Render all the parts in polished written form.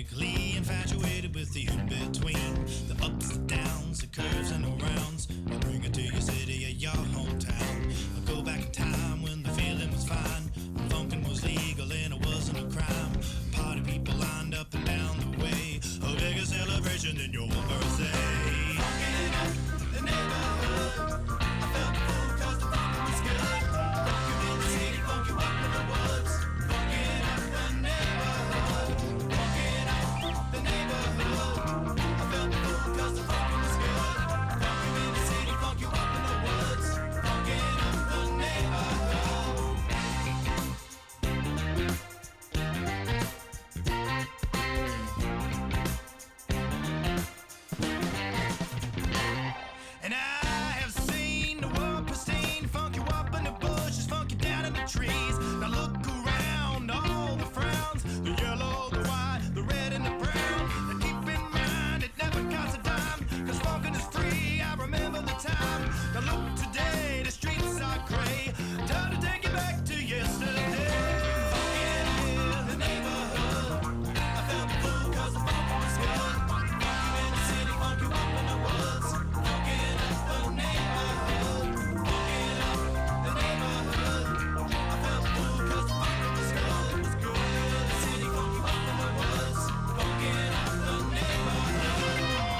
Chemically infatuated with the in-between, the ups, the downs, the curves and the rounds. I bring it to your city or your hometown. I go back in time when the feeling was fine, when funkin' was legal and it wasn't a crime. Party people lined up and down the way, a bigger celebration than your birthday. Funkin' up the neighborhood, I felt the fool 'cause the funkin' was good. Funkin' in the city, funkin' up in the woods. Funkin' up the neighborhood, funkin' up the neighborhood. I felt the fool 'cause the funkin' was good. Funkin' in the city, funkin' up in the woods. Funkin' up the neighborhood. And I have seen the world pristine, funk you up in the bushes, funk you down in the trees. Now look around, all the frowns, the yellow, the white, the red and the brown. And keep in mind, it never costs a dime, 'cause funkin' is free, I remember the time. Now look today, the streets are gray, time to take it back to yesterday. Funkin' in the neighborhood, I felt the fool 'cause the funk was good. Funk you in the city, funk you up in the woods. Funkin' up the neighborhood, funkin' up the neighborhood. I felt the fool 'cause the funk was good. It was good in the city, funk you up in the woods. Funkin' up the neighborhood.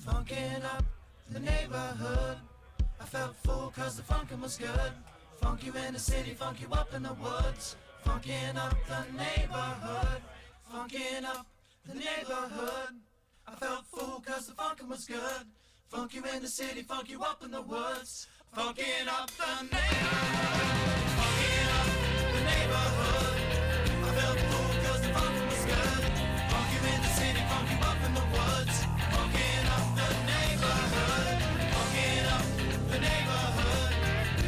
Funkin' up the neighborhood, I felt fool 'cause the funkin' was good. Funk you in the city, funk you up in the woods. Funkin' up the neighborhood, funkin' up the neighborhood. I felt fool 'cause the funkin' was good. Funk you in the city, funk you up in the woods. Funkin' up the neighborhood, funkin' up the neighborhood. I felt fool 'cause the funkin' was good. Funk you in the city, funk you up in the woods. Funkin' up the neighborhood, funkin' up the neighborhood.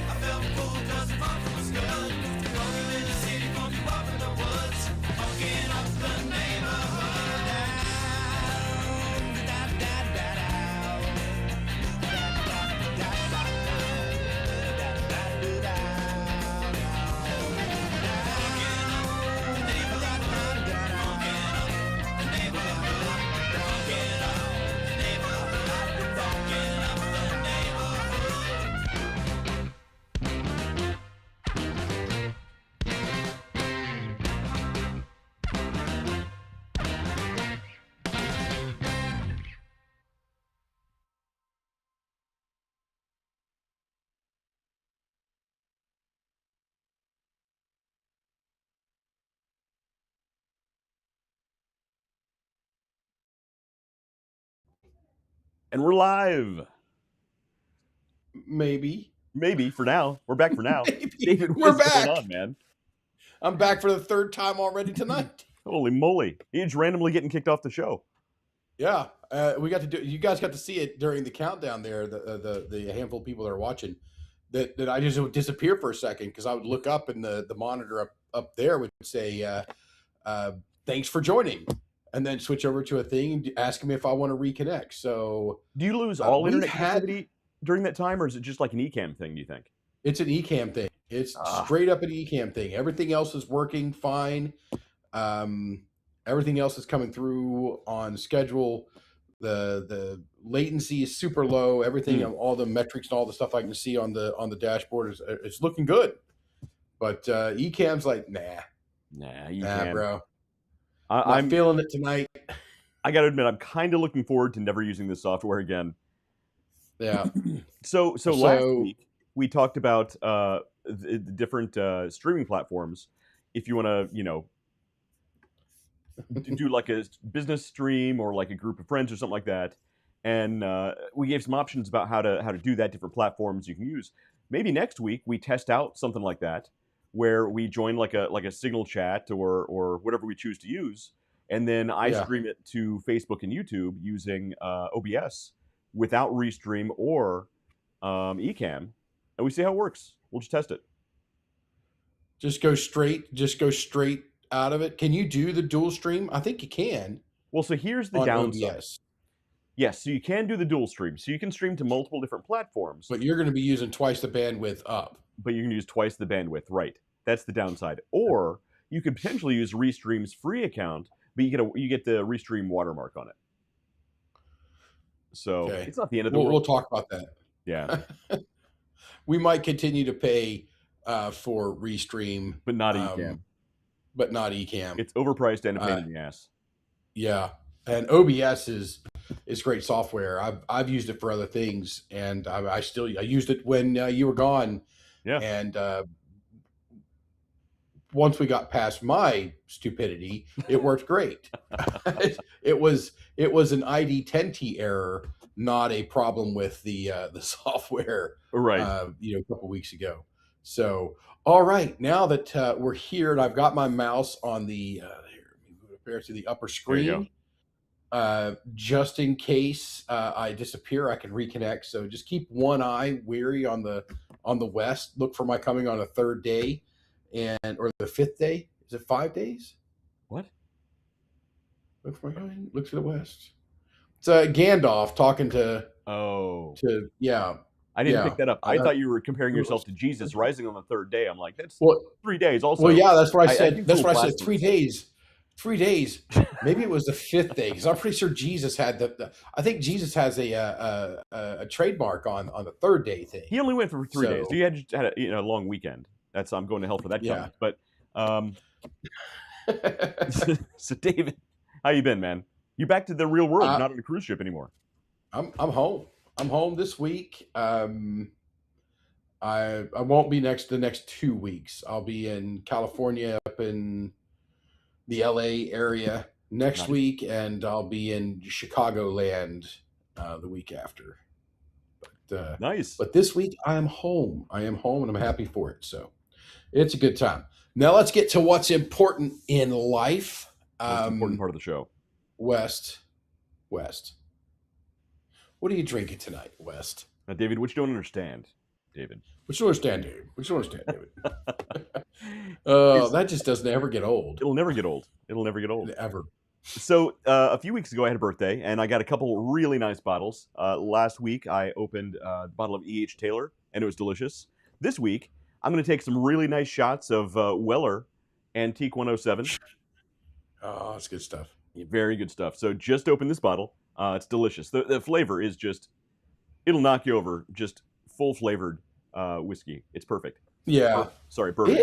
I felt fool 'cause the funkin' was good. Funk you in the city, funk you up in the woods. Funkin' up the neighborhood. Down, da, da, da, da. And we're live. Maybe for now. We're back for now. David, we're what's back. going on, man? I'm back for the third time already tonight. Holy moly! He's randomly getting kicked off the show. Yeah, we got to do. You guys got to see it during the countdown there. The handful of people that are watching, that I just would disappear for a second because I would look up and the monitor up there would say, "Thanks for joining," and then switch over to a thing and ask me if I want to reconnect. So, do you lose all internet connectivity during that time, or is it just like an eCam thing? Do you think it's an eCam thing? It's straight up an eCam thing. Everything else is working fine. Everything else is coming through on schedule. The latency is super low. Everything, all the metrics and all the stuff I can see on the dashboard is it's looking good. But eCam's like, nah, bro. I'm feeling it tonight. I got to admit, I'm kind of looking forward to never using this software again. Yeah. So last So week we talked about the different streaming platforms. If you want to, do like a business stream or like a group of friends or something like that, and we gave some options about how to do that, different platforms you can use. Maybe next week we test out something like that, where we join like a Signal chat or whatever we choose to use, and then I yeah, stream it to Facebook and YouTube using OBS without Restream or Ecamm, and we see how it works. We'll just test it. just go straight out of it. Can you do the dual stream? I think you can Well, so here's the on downside. OBS, Yes, so you can do the dual stream. So you can stream to multiple different platforms, but you're going to be using twice the bandwidth up. but you can use twice the bandwidth, right? That's the downside. Or you could potentially use Restream's free account, but you get the Restream watermark on it. So Okay, it's not the end of the we'll world. talk about that. Yeah, We might continue to pay for Restream, but not Ecamm. but not Ecamm. It's overpriced and a pain in the ass. Yeah, and OBS is great software. I've used it for other things, and I used it when you were gone. Yeah. And once we got past my stupidity, it worked great. it was an ID10T error, not a problem with the software. Right. A couple weeks ago. So, all right, now that we're here and I've got my mouse on the here, let me move it up there to the upper There you go. screen. Just in case I disappear, I can reconnect. So just keep one eye weary on the west. Look for my coming on a third day, or the fifth day. Is it 5 days? What? Look for my coming. Look to the west. It's Gandalf talking to yeah. I didn't Yeah. pick that up. I thought you were comparing yourself to Jesus rising on the third day. I'm like, that's Well, 3 days also. well, yeah, that's what I said. think That's Google what I said. 3 Classrooms. days. 3 days. Maybe it was the fifth day because I'm pretty sure Jesus had I think Jesus has a trademark on the third day thing. He only went for 3 days. So- He had a long weekend. That's I'm going to hell for that Yeah. comment. But so David, how you been, man? You back to the real world, not on a cruise ship anymore. I'm home. I'm home this week. I won't be the next 2 weeks. I'll be in California, up in the LA area next Nice. week, and I'll be in Chicagoland the week after. But Nice. But this week I am home. I am home, and I'm happy for it. So it's a good time. Now let's get to what's important in life. Most important part of the show. West. What are you drinking tonight, West? Now, David, what you don't understand, David. What you understand, David? What you understand, David? That just doesn't ever get old. It'll never get old. It'll never get old. Ever. So a few weeks ago, I had a birthday, and I got a couple really nice bottles. Last week, I opened a bottle of E.H. Taylor, and it was delicious. This week, I'm going to take some really nice shots of Weller Antique 107. Oh, that's good stuff. Very good stuff. So just opened this bottle. It's delicious. The flavor is just, it'll knock you over. Just full flavored whiskey. It's perfect. Yeah. Sorry, bourbon.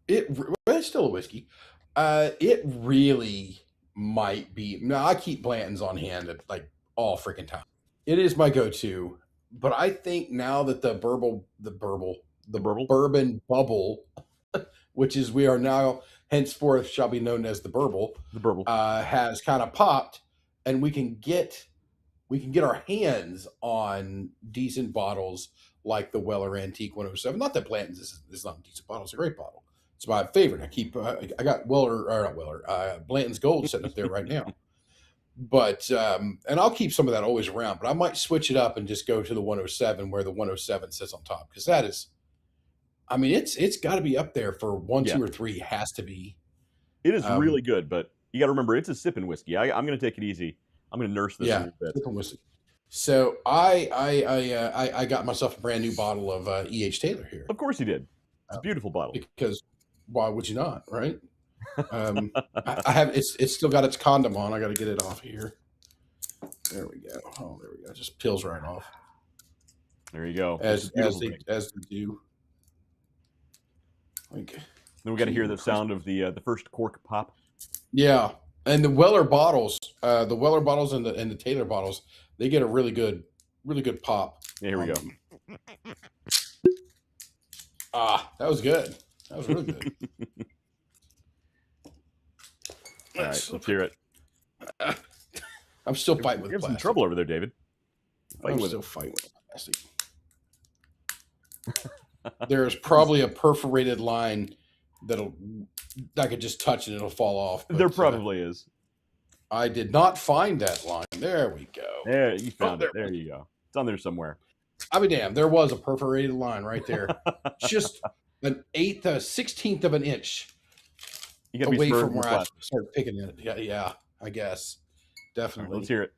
It's still a whiskey. It really might be. Now I keep Blanton's on hand at like all freaking time. It is my go-to, but I think now that the bourbon bubble, which is we are now henceforth shall be known as the burble, has kind of popped, and we can get our hands on decent bottles like the Weller Antique 107. Not that Blanton's is not a decent bottle; it's a great bottle. It's my favorite. I got Blanton's Gold sitting up there right now. But and I'll keep some of that always around, but I might switch it up and just go to the 107 where the 107 sits on top, because that is, I mean, it's got to be up there for 1, 2, or 3. Has to be. It is really good, but you got to remember it's a sipping whiskey. I'm going to take it easy. I'm going to nurse this a little bit. Sipping whiskey. So I got myself a brand new bottle of E.H. Taylor here. Of course you did. It's a beautiful bottle. Because why would you not, right? I have it's still got its condom on. I got to get it off here. There we go. Oh, there we go. It just peels right off. There you go. As they do. Like, then we got to hear the sound of the first cork pop. Yeah, and the Weller bottles and the Taylor bottles, they get a really good really good pop. Yeah, here we go. That was good. That was really good. All right, let's hear it. I'm still fighting with You're having some plastic. trouble over there, David. I'm still fighting with plastic. There's probably a perforated line that I could just touch and it'll fall off. There probably is. I did not find that line. There we go. There, you found it. There you go. It's on there somewhere. I mean, damn, there was a perforated line right there. Just an 16th of an inch away from where I started picking it. Yeah, I guess. Definitely. Right, let's hear it.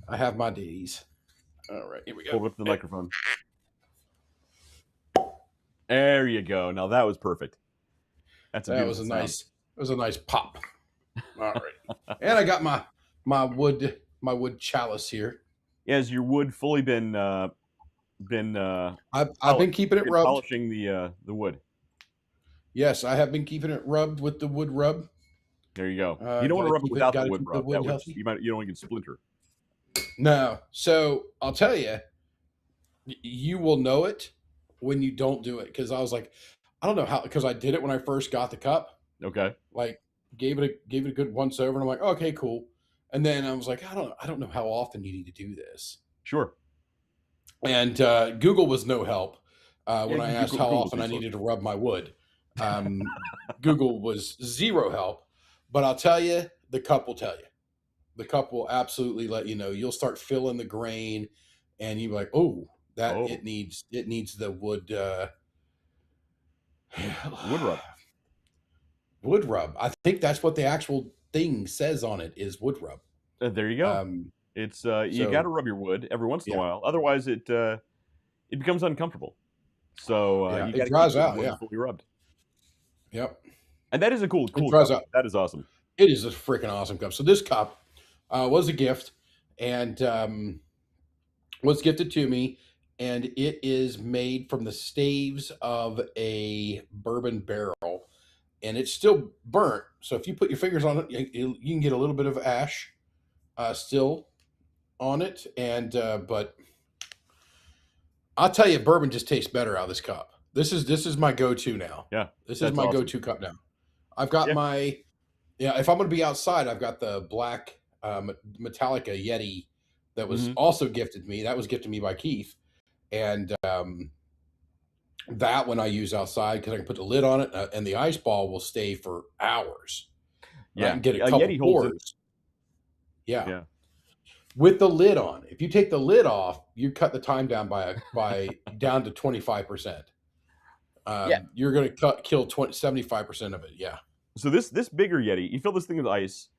I have my days. All right, here we go. Hold up the microphone. There you go. Now that was perfect. That was a nice. It was a nice pop. All right, and I got my wood chalice here. Yeah, has your wood fully been? I've been keeping it rubbed. Polishing the wood. Yes, I have been keeping it rubbed with the wood rub. There you go. You don't want to rub it without the wood rub. You don't want to get splinter. No. So I'll tell you, you will know it when you don't do it. Because I was like, I don't know how. Because I did it when I first got the cup. Okay. Like gave it a good once over, and I'm like, okay, cool. And then I was like, I don't know how often you need to do this. Sure. And Google was no help when I asked how often I needed to rub my wood. Google was zero help. But I'll tell you, the cup will tell you. The cup will absolutely let you know. You'll start feeling the grain, and you'll be like, it needs the wood wood rub. Wood rub. I think that's what the actual thing says on it is wood rub. There you go. It's you got to rub your wood every once in a while, otherwise it becomes uncomfortable. So you got to dries out. Yeah, fully rubbed. Yep. And that is a cool dries cup. out. That is awesome. It is a freaking awesome cup. So this cup was a gift and was gifted to me, and it is made from the staves of a bourbon barrel, and it's still burnt. So if you put your fingers on it, you can get a little bit of ash still on it. And but I'll tell you, bourbon just tastes better out of this cup. This is my go-to now. Yeah, this is my go-to cup now. I've got my if I'm going to be outside, I've got the black Metallica Yeti that was also gifted me. That was gifted me by Keith, and that one I use outside because I can put the lid on it, and the ice ball will stay for hours. Yeah, I can get a couple Yeti holds pours. Yeah, with the lid on. If you take the lid off, you cut the time down by down to 25%. You're going to kill 75% of it. Yeah. So this bigger Yeti, you fill this thing with ice.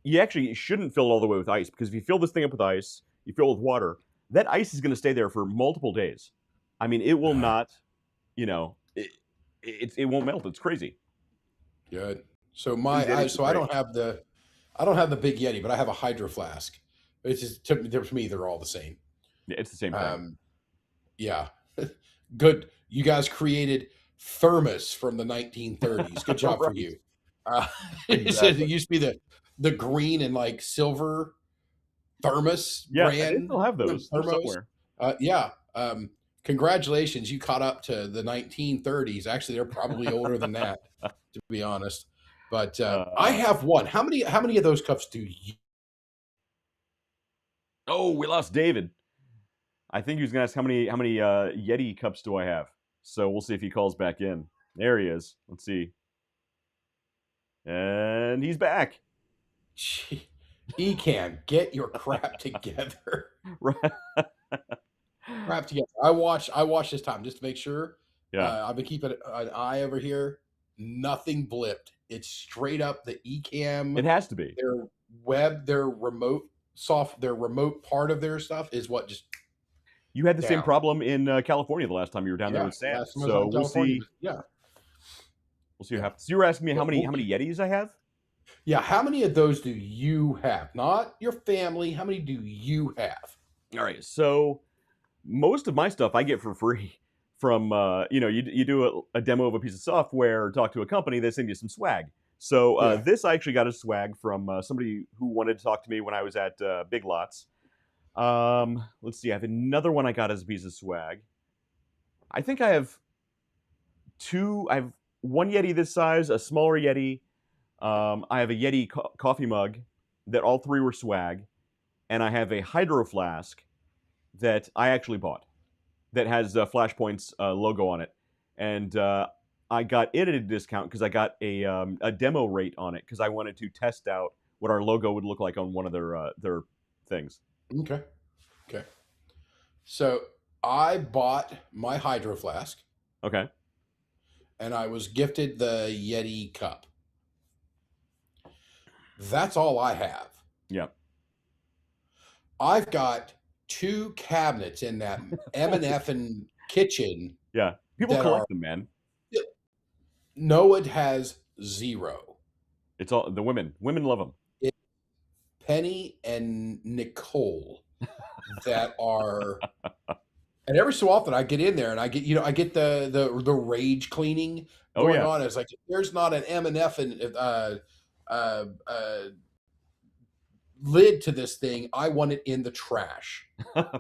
You actually shouldn't fill it all the way with ice, because if you fill this thing up with ice, you fill it with water, that ice is going to stay there for multiple days. I mean, it will not, it won't melt. It's crazy. Good. So I don't have the big Yeti, but I have a Hydro Flask. It's just to me they're all the same. Yeah, it's the same thing. Yeah. Good. You guys created thermos from the 1930s. Good job for you. Exactly. It used to be the green and like silver thermos brand. They still have those somewhere. Congratulations, you caught up to the 1930s. Actually, they're probably older than that, to be honest. But I have one. How many of those cups do you? Oh, we lost David. I think he was going to ask how many Yeti cups do I have. So we'll see if he calls back in. There he is. Let's see. And he's back. Ecan, get your crap together. Right. Crap together. I watched this time just to make sure. Yeah. I've been keeping an eye over here. Nothing blipped. It's straight up the Ecamm. It has to be. Their remote part of their stuff is what just. You had the same problem in California the last time you were down there with Sam. So we'll see. Yeah. We'll see what happens. So you were asking me how many Yetis I have? Yeah. How many of those do you have? Not your family. How many do you have? All right. So most of my stuff I get for free from, you do a demo of a piece of software, or talk to a company, they send you some swag. So this I actually got a swag from somebody who wanted to talk to me when I was at Big Lots. Let's see. I have another one I got as a piece of swag. I think I have two. I have one Yeti this size, a smaller Yeti. I have a Yeti coffee mug that all three were swag, and I have a hydro flask that I actually bought that has Flashpoint's logo on it, and I got it at a discount because I got a demo rate on it because I wanted to test out what our logo would look like on one of their things. Okay. Okay. So I bought my hydro flask Okay. and I was gifted the Yeti cup. That's all I have. Yeah. I've got 2 cabinets in that M&F and kitchen Yeah. People that collect are them, man. Noah has 0. It's all the women. Women love them. It's Penny and Nicole that are, and every so often I get in there and I get the rage cleaning Oh going yeah. on. It's like there's not an M&F and lid to this thing. I want it in the trash.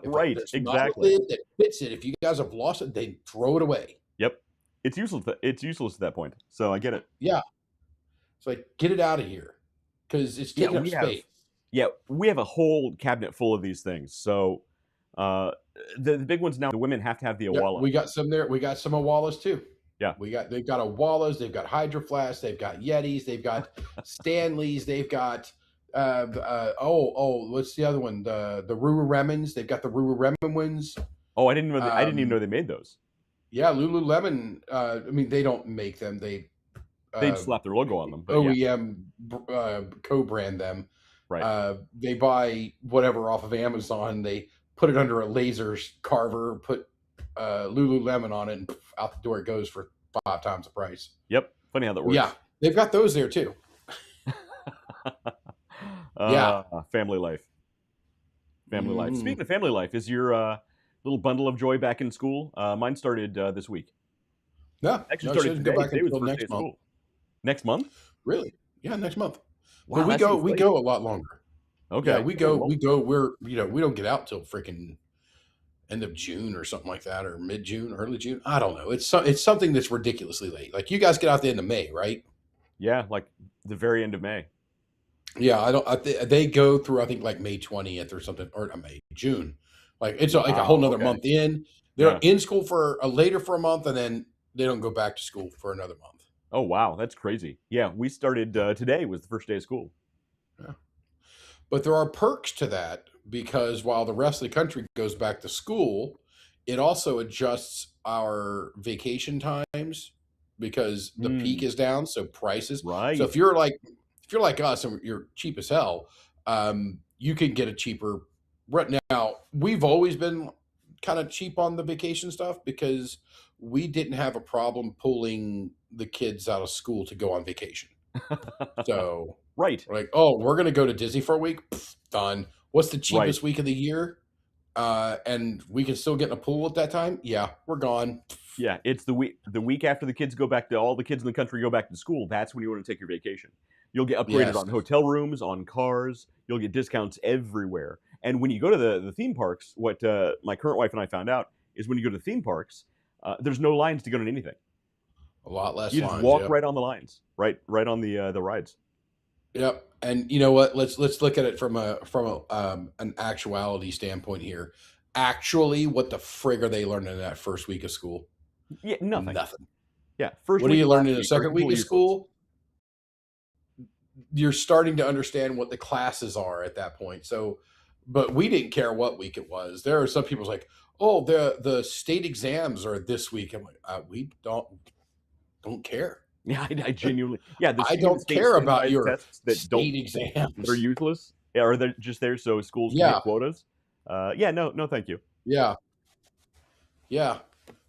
Right. There's not a Exactly. lid that fits it. If you guys have lost it, then throw it away. Yep. It's useless. It's useless at that point. So I get it. Yeah. It's like, get it out of here because it's taking up space. We have a whole cabinet full of these things. So the big ones now, the women have to have the Yep, Awala. we got some there. We got some Awalas too. Yeah. They've got Awalas, they've got Hydro Flasks, they've got Yetis, they've got Stanleys, they've got what's the other one? The Lululemons. They've got the Lululemon ones. Oh, I didn't even know they made those. Yeah, Lululemon. I mean, they don't make them. They'd slap their logo on them. But OEM co-brand them. Right. They buy whatever off of Amazon. They put it under a laser carver, put Lululemon on it, and out the door it goes for 5 times the price. Yep. Funny how that works. Yeah, they've got those there too. Yeah. Family life. Family life. Speaking of family life, is your little bundle of joy back in school? Mine started this week. No, Actually started today. go back Today was until the first day next of month. school. Next month? Really? Yeah, next month. Wow, But we go a lot longer. Okay. Yeah, we go. We're we don't get out till freaking end of June or something like that, or mid June, early June. I don't know. It's something that's ridiculously late. Like you guys get out the end of May, right? Yeah, like the very end of May. Yeah, they go through I think like May 20th or something, or June. Like it's like a whole nother month in. They're in school for a month, and then they don't go back to school for another month. Oh wow, that's crazy. Yeah, we started today was the first day of school. Yeah. But there are perks to that because while the rest of the country goes back to school, it also adjusts our vacation times because the peak is down, so prices. Right. So if you're like us and you're cheap as hell, you can get a cheaper. Right now, we've always been kind of cheap on the vacation stuff because we didn't have a problem pulling the kids out of school to go on vacation. So right. we're like, oh, we're going to go to Disney for a week. Pff, done. What's the cheapest week of the year? And we can still get in a pool at that time. Yeah, we're gone. Yeah, it's the week after the kids go back to all the kids in the country go back to school. That's when you want to take your vacation. You'll get upgraded on hotel rooms, on cars. You'll get discounts everywhere. And when you go to the theme parks, what my current wife and I found out is when you go to theme parks, there's no lines to go to anything. A lot less. You just walk right on the lines, right on the rides. Yep. And you know what? Let's look at it from an actuality standpoint here. Actually, what the frig are they learning in that first week of school? Yeah, nothing. Yeah. First what are you learning in the second week of school? You're starting to understand what the classes are at that point. So, but we didn't care what week it was. There are some people's like, oh, the state exams are this week. I'm like, we don't care. Yeah, I genuinely. Yeah, I don't care about your tests that state exams. They're useless. Yeah, or they're just there so schools can get quotas. No, thank you. Yeah.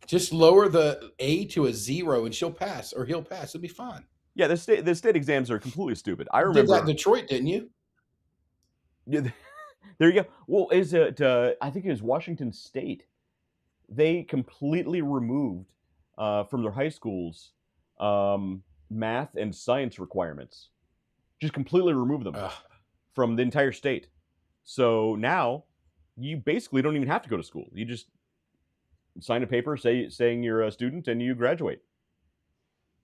Just lower the A to a 0 and she'll pass, or he'll pass. It'll be fine. Yeah, the state exams are completely stupid. I remember you did that in Detroit, didn't you? Yeah, there you go. Well, is it? I think it was Washington State. They completely removed from their high schools math and science requirements. Just completely remove them from the entire state. So now you basically don't even have to go to school. You just sign a paper saying you're a student and you graduate.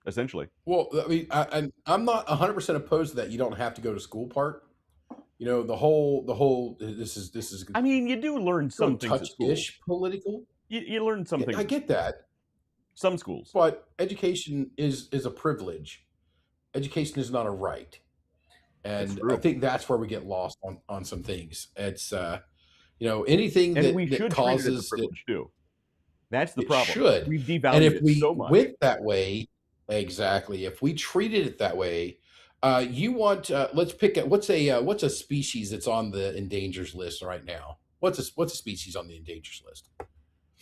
Essentially. Well, I mean, I'm not 100% opposed to that. You don't have to go to school part. You know, the whole. This is I mean, you do learn some things at school. touch-ish political. You learn some things. I get that. Some schools, but education is a privilege. Education is not a right, and I think that's where we get lost on some things. It's anything and that we should causes treat it as a privilege too. That's the it problem. should. We've And devalued if it we so much. went that way, exactly. If we treated it that way, you want let's pick what's a species that's on the endangers list right now. What's a species on the endangers list?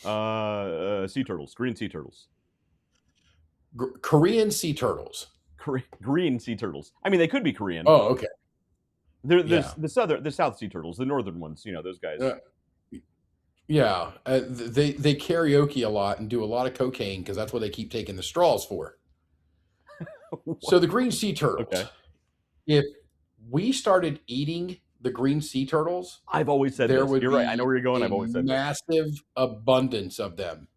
Sea turtles, green sea turtles, Korean sea turtles. green sea turtles. I mean, they could be Korean. Oh, okay. There's the South sea turtles, the northern ones. You know, those guys. Yeah, they karaoke a lot and do a lot of cocaine because that's what they keep taking the straws for. So the green sea turtles. Okay. If we started eating the green sea turtles, I've always said there this. would You're be right. I know where you're going. a I've always said this. massive abundance of them.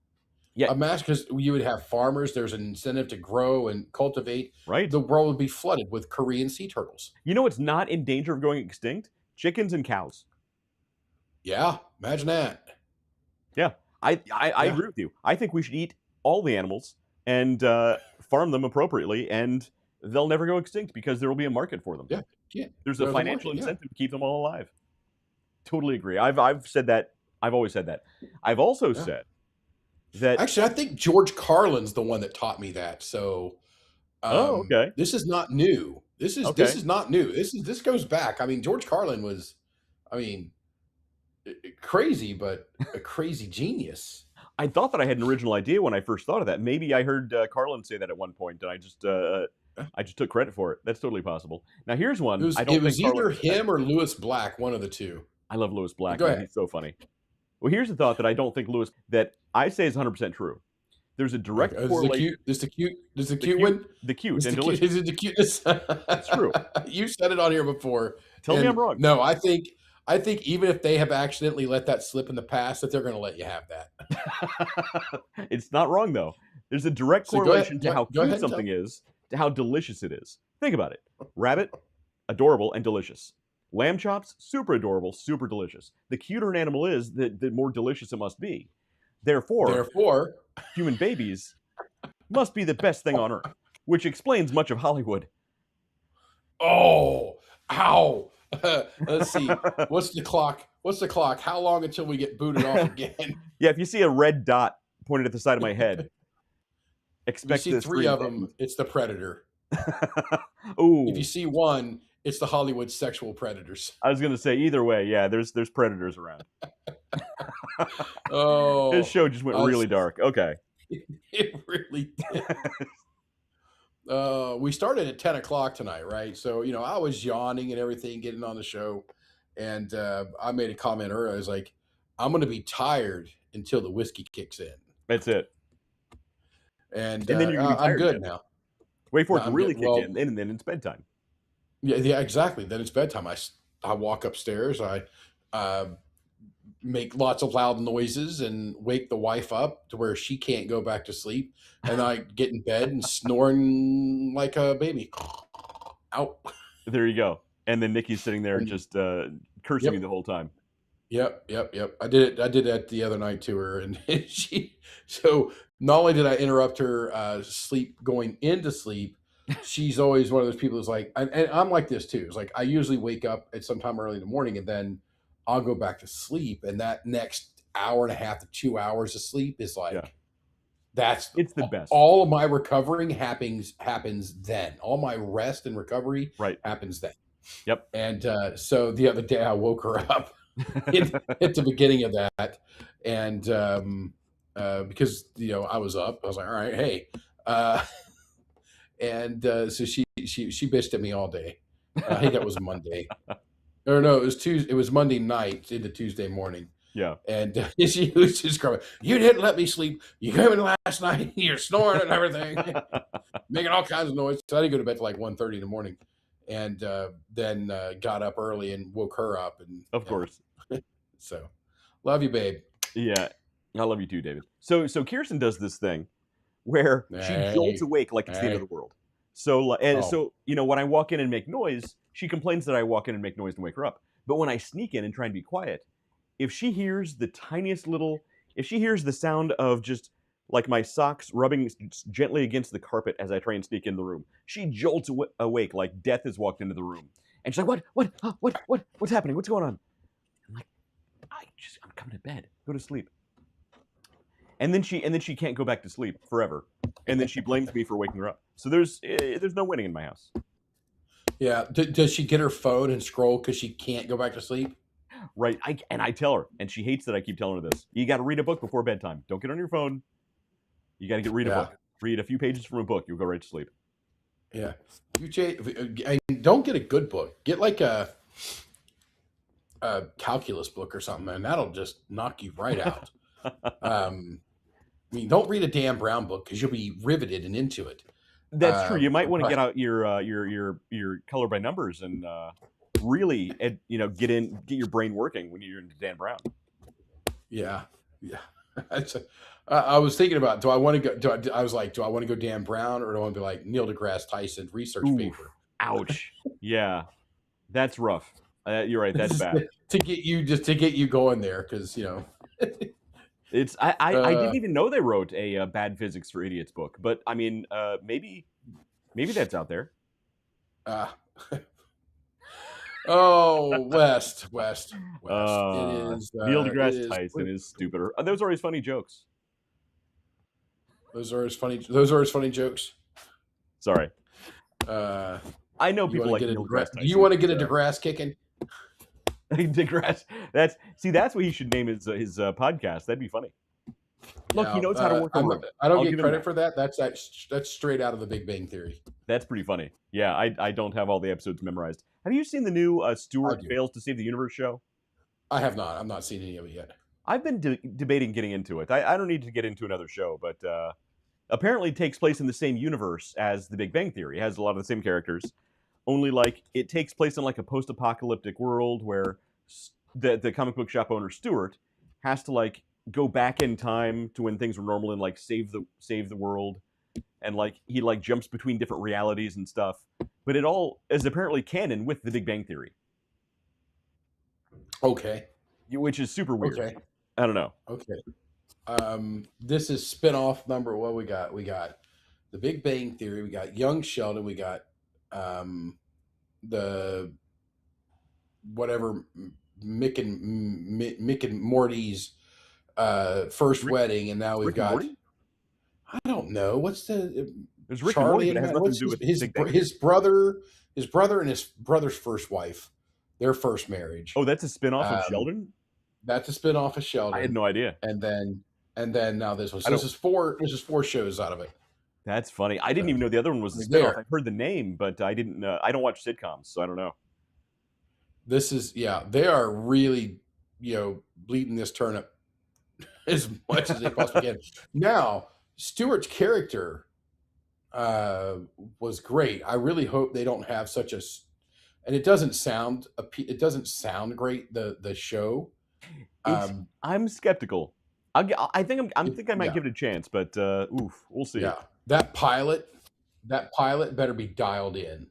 Yeah. A mass because you would have farmers. There's an incentive to grow and cultivate. Right. The world would be flooded with Korean sea turtles. You know what's not in danger of going extinct? Chickens and cows. Yeah, imagine that. Yeah, I agree with you. I think we should eat all the animals and farm them appropriately, and they'll never go extinct because there will be a market for them. Yeah. There's a financial incentive to keep them all alive. Totally agree. I've said that. I've always said that. I've also said that. Actually, I think George Carlin's the one that taught me that. So, okay. This is not new. This is not new. This goes back. I mean, George Carlin was, crazy, but a crazy genius. I thought that I had an original idea when I first thought of that. Maybe I heard Carlin say that at one point, and I just took credit for it. That's totally possible. Now here's one. It was either him or Lewis Black, one of the two. I love Lewis Black. Go ahead. He's so funny. Well, here's the thought that I don't think that I say is 100% true. There's a direct correlation. This is the cute one. The cute and delicious. Is it the cuteness? That's true. You said it on here before. Tell me I'm wrong. No, I think even if they have accidentally let that slip in the past, that they're going to let you have that. It's not wrong though. There's a direct correlation to how cute something is to how delicious it is. Think about it. Rabbit, adorable and delicious. Lamb chops, super adorable, super delicious. The cuter an animal is, the more delicious it must be. Therefore, human babies must be the best thing on earth, which explains much of Hollywood. Oh, ow. Let's see. What's the clock? How long until we get booted off again? Yeah, if you see a red dot pointed at the side of my head, expect you see three of them, it's the predator. Ooh. If you see one, it's the Hollywood sexual predators. I was going to say either way, yeah, there's predators around. Oh. This show just went really dark. Okay. It really did. We started at 10 o'clock tonight, right? So, I was yawning and everything, getting on the show. And I made a comment earlier. I was like, I'm going to be tired until the whiskey kicks in. That's it. And then you're gonna be tired I'm good again. now. Wait for it to really kick in, and then it's bedtime. Yeah, exactly. Then it's bedtime. I walk upstairs. I make lots of loud noises and wake the wife up to where she can't go back to sleep. And I get in bed and snoring like a baby. Out. There you go. And then Nikki's sitting there just cursing you the whole time. Yep. I did that the other night to her, and so not only did I interrupt her sleep going into sleep, she's always one of those people who's like, and I'm like this too. It's like I usually wake up at some time early in the morning, and then I'll go back to sleep, and that next hour and a half to 2 hours of sleep is like it's the best. All of my recovering happens then. All my rest and recovery happens then. Yep. And so the other day I woke her up at the beginning of that, and because I was up, I was like, all right, hey, and so she bitched at me all day. I think that was Monday, or no, it was Tuesday. It was Monday night into Tuesday morning. Yeah, and she was just crying. You didn't let me sleep. You came in last night. You're snoring and everything, making all kinds of noise. So I didn't go to bed till like 1:30 in the morning, and then got up early and woke her up. And of course. So Love you, babe. Yeah, I love you too, David. So Kirsten does this thing where she jolts Hey, awake like it's the end of hey. the world. And Oh, so when I walk in and make noise, she complains that I walk in and make noise and wake her up. But when I sneak in and try and be quiet, if she hears the tiniest little, if she hears the sound of just like my socks rubbing gently against the carpet as I try and sneak in the room, she jolts awake like death has walked into the room, and she's like, what's happening? What's going on? I'm like, I'm coming to bed. Go to sleep. And then she can't go back to sleep forever, and then she blames me for waking her up. So there's no winning in my house. yeah. Does she get her phone and scroll because she can't go back to sleep? Right. I tell her, and she hates that I keep telling her this. You got to read a book before bedtime. Don't get on your phone. You got to read a Yeah. book. Read a few pages from a book. You'll go right to sleep. Yeah. Don't get a good book. Get like a calculus book or something, and that'll just knock you right out. I mean, don't read a Dan Brown book because you'll be riveted and into it. That's true. You might want to But get out your color by numbers and really get your brain working when you're into Dan Brown. yeah, yeah. I was thinking about, do I want to go? I was like, do I want to go Dan Brown or do I want to be like Neil deGrasse Tyson research Oof. paper? Ouch. Yeah, that's rough. You're right. That's bad. to get you going there because It's I didn't even know they wrote a Bad Physics for Idiots book, but I mean, maybe that's out there. Oh, West. It is Neil it deGrasse is Tyson is stupider. Those are his funny jokes. Those are his funny jokes. Sorry, Uh, I know you people want like to get Neil a deGrasse Do Tyson. you want to get a DeGrasse kicking? deGrasse. That's what he should name his podcast. That'd be funny. Look, he knows how to work a room. I don't I'll get give him credit that. for that. That's straight out of the Big Bang Theory. That's pretty funny. Yeah, I don't have all the episodes memorized. Have you seen the new Stewart do. Fails to Save the Universe show? I have not. I've not seen any of it yet. I've been debating getting into it. I don't need to get into another show, but apparently it takes place in the same universe as The Big Bang Theory. It has a lot of the same characters, only like it takes place in like a post-apocalyptic world where the comic book shop owner Stewart has to like go back in time to when things were normal and like save the world, and like he like jumps between different realities and stuff. But it all is apparently canon with The Big Bang Theory, Okay. which is super weird. Okay. I don't know. Okay. This is spinoff number. What we got? We got The Big Bang Theory. We got Young Sheldon. We got the whatever Mick and Morty's first wedding, and now we've Rick and got. Morty? I don't know what's the There's Rick Charlie and Morty, but it has nothing to do with his Big Bang his brother and his brother's first wife, their first marriage. Oh, that's a spin-off of Sheldon? That's a spin-off of Sheldon. I had no idea. And then now this one. So this is four shows out of it. That's funny. I didn't even know the other one was a spin-off. I've heard the name, but I didn't. I don't watch sitcoms, so I don't know. This is they are really bleeding this turnip as much as they possibly can. Now Stewart's character was great. I really hope they don't have such a, and it doesn't sound great. The show. I'm skeptical. I think I might give it a chance, but we'll see. Yeah, that pilot better be dialed in.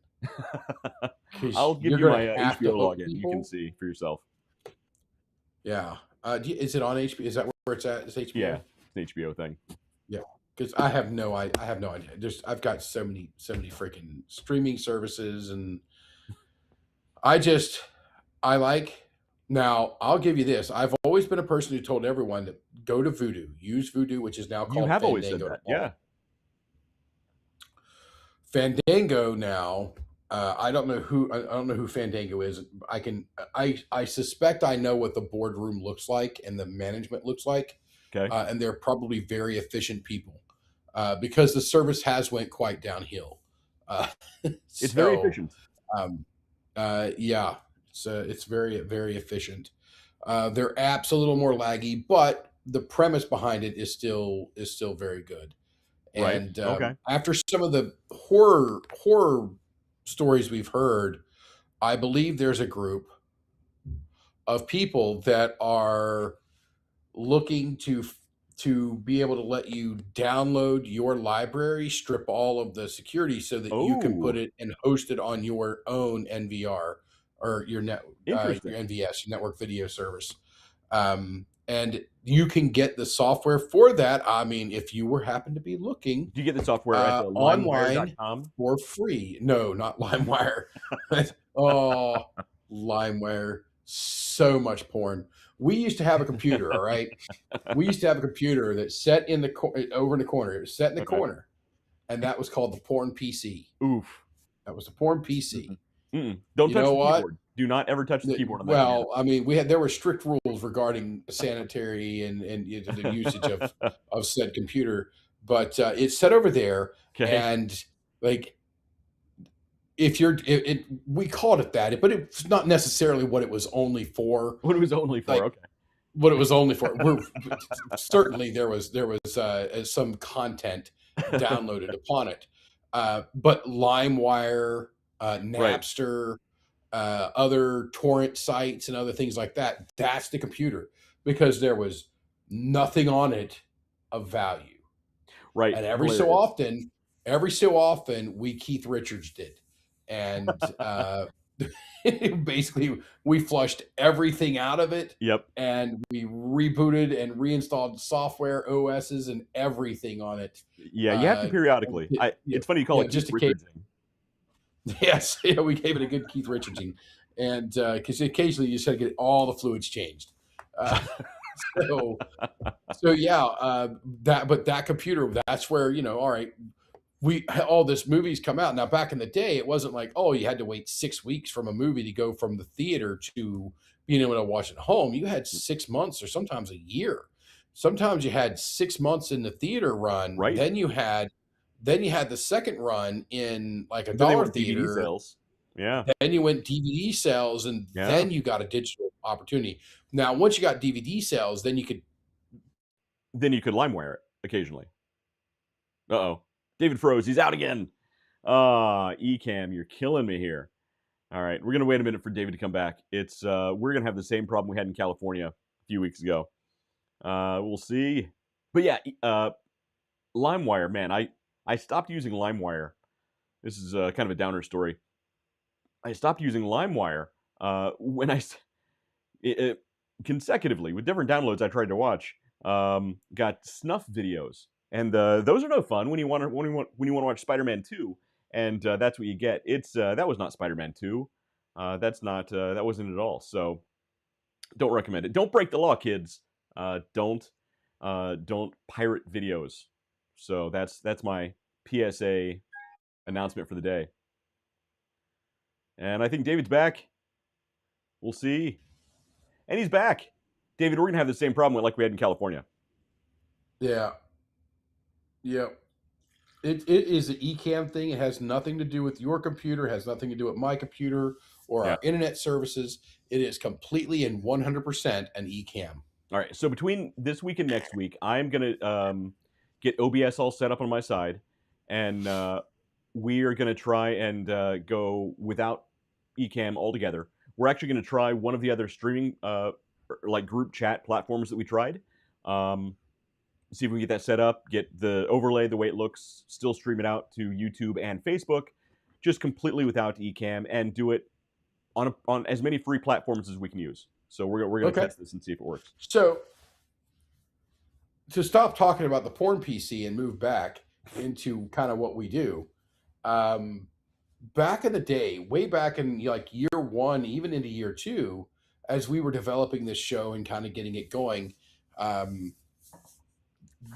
I'll give you my HBO login. You can see for yourself. Yeah. Is it on HBO? Is that where it's at? Is HBO? Yeah, it's an HBO thing. Yeah, because I have no idea. I've got so many freaking streaming services, and I like. Now I'll give you this. I've always been a person who told everyone to go to Vudu, use Vudu, which is now called. You have Fandango. always said that, yeah. Fandango now. I don't know who Fandango is. I suspect I know what the boardroom looks like and the management looks like. Okay. And they're probably very efficient people because the service has went quite downhill. It's very efficient. Yeah, it's very, very efficient. Their app's a little more laggy, but the premise behind it is still very good. And right. After some of the horror stories we've heard, I believe there's a group of people that are looking to be able to let you download your library, strip all of the security so that you can put Oh, it and host it on your own NVR or your interesting. NVS, your network video service. And you can get the software for that. I mean, if you were happen to be looking Do you get the software at the online limewire.com? for free. No, not LimeWire. Oh, LimeWire, so much porn. We used to have a computer, all right? We used to have a computer that set in the over in the corner. It was set in the Okay. corner, and that was called the porn PC. Oof. That was the porn PC. Don't You touch know the what? keyboard. Do not ever touch the keyboard on that computer. Well, I mean, there were strict rules regarding sanitary and the usage of said computer, but it's set over there, Okay. and like if you're we called it that, but it's not necessarily what it was only for. What it was only for. Like Okay. what it was only for. We're certainly there was some content downloaded upon it, but LimeWire, Right. Napster, other torrent sites and other things like that. That's the computer because there was nothing on it of value. Right. And Hilarious. every so often, we Keith Richards did, and basically we flushed everything out of it, Yep. and we rebooted and reinstalled software, OSs, and everything on it. Yeah, you have to periodically. Yeah, It's funny you call it Keith just in case. Richardsing. Yes, yeah, we gave it a good Keith Richardsing, and because occasionally you just got to get all the fluids changed. Uh, so, yeah, that computer, that's where all right, all this movies come out now. Back in the day, it wasn't like you had to wait 6 weeks from a movie to go from the theater to being able to watch it at home. You had 6 months or sometimes a year. Sometimes you had 6 months in the theater run. Right. Then you had the second run in like a And then they dollar went DVD theater. sales. Yeah. Then you went DVD sales, and Yeah. then you got a digital opportunity. Now, once you got DVD sales, then you could LimeWire it occasionally. Uh-oh. David froze. He's out again. Ecamm, you're killing me here. All right, we're gonna wait a minute for David to come back. It's we're gonna have the same problem we had in California a few weeks ago. We'll see. But yeah, LimeWire, man, I stopped using LimeWire. This is kind of a downer story. I stopped using LimeWire when consecutively with different downloads I tried to watch. Got snuff videos, and those are no fun when you want to watch Spider-Man 2, and that's what you get. It's that was not Spider-Man 2. That's not that wasn't it at all. So don't recommend it. Don't break the law, kids. Don't pirate videos. So that's my PSA announcement for the day. And I think David's back. We'll see. And he's back. David, we're gonna have the same problem like we had in California. Yeah. Yep. It is an Ecamm thing. It has nothing to do with your computer. It has nothing to do with my computer or Yeah. our internet services. It is completely and 100% an Ecamm. All right. So between this week and next week, I'm gonna get OBS all set up on my side, and we are gonna try and go without Ecamm altogether. We're actually gonna try one of the other streaming like group chat platforms that we tried. See if we can get that set up, get the overlay the way it looks, still stream it out to YouTube and Facebook, just completely without Ecamm, and do it on as many free platforms as we can use. So we're gonna test this and see if it works. So to stop talking about the porn PC and move back into kind of what we do, back in the day, way back in like year one, even into year two, as we were developing this show and kind of getting it going,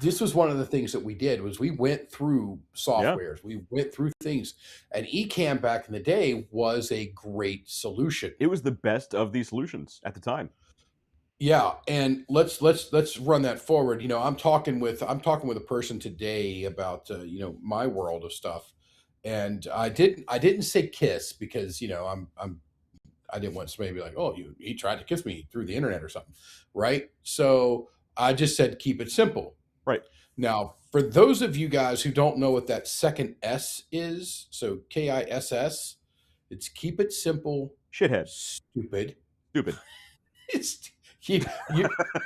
this was one of the things that we did was we went through softwares, we went through things, and Ecamm back in the day was a great solution. It was the best of these solutions at the time. Yeah, and let's run that forward. I'm talking with a person today about my world of stuff, and I didn't say kiss because I didn't want somebody to be like, oh, he tried to kiss me through the internet or something, right? So I just said keep it simple. Right. Now, for those of you guys who don't know what that second S is, so KISS, it's keep it simple. Shithead. Stupid. Stupid. It's You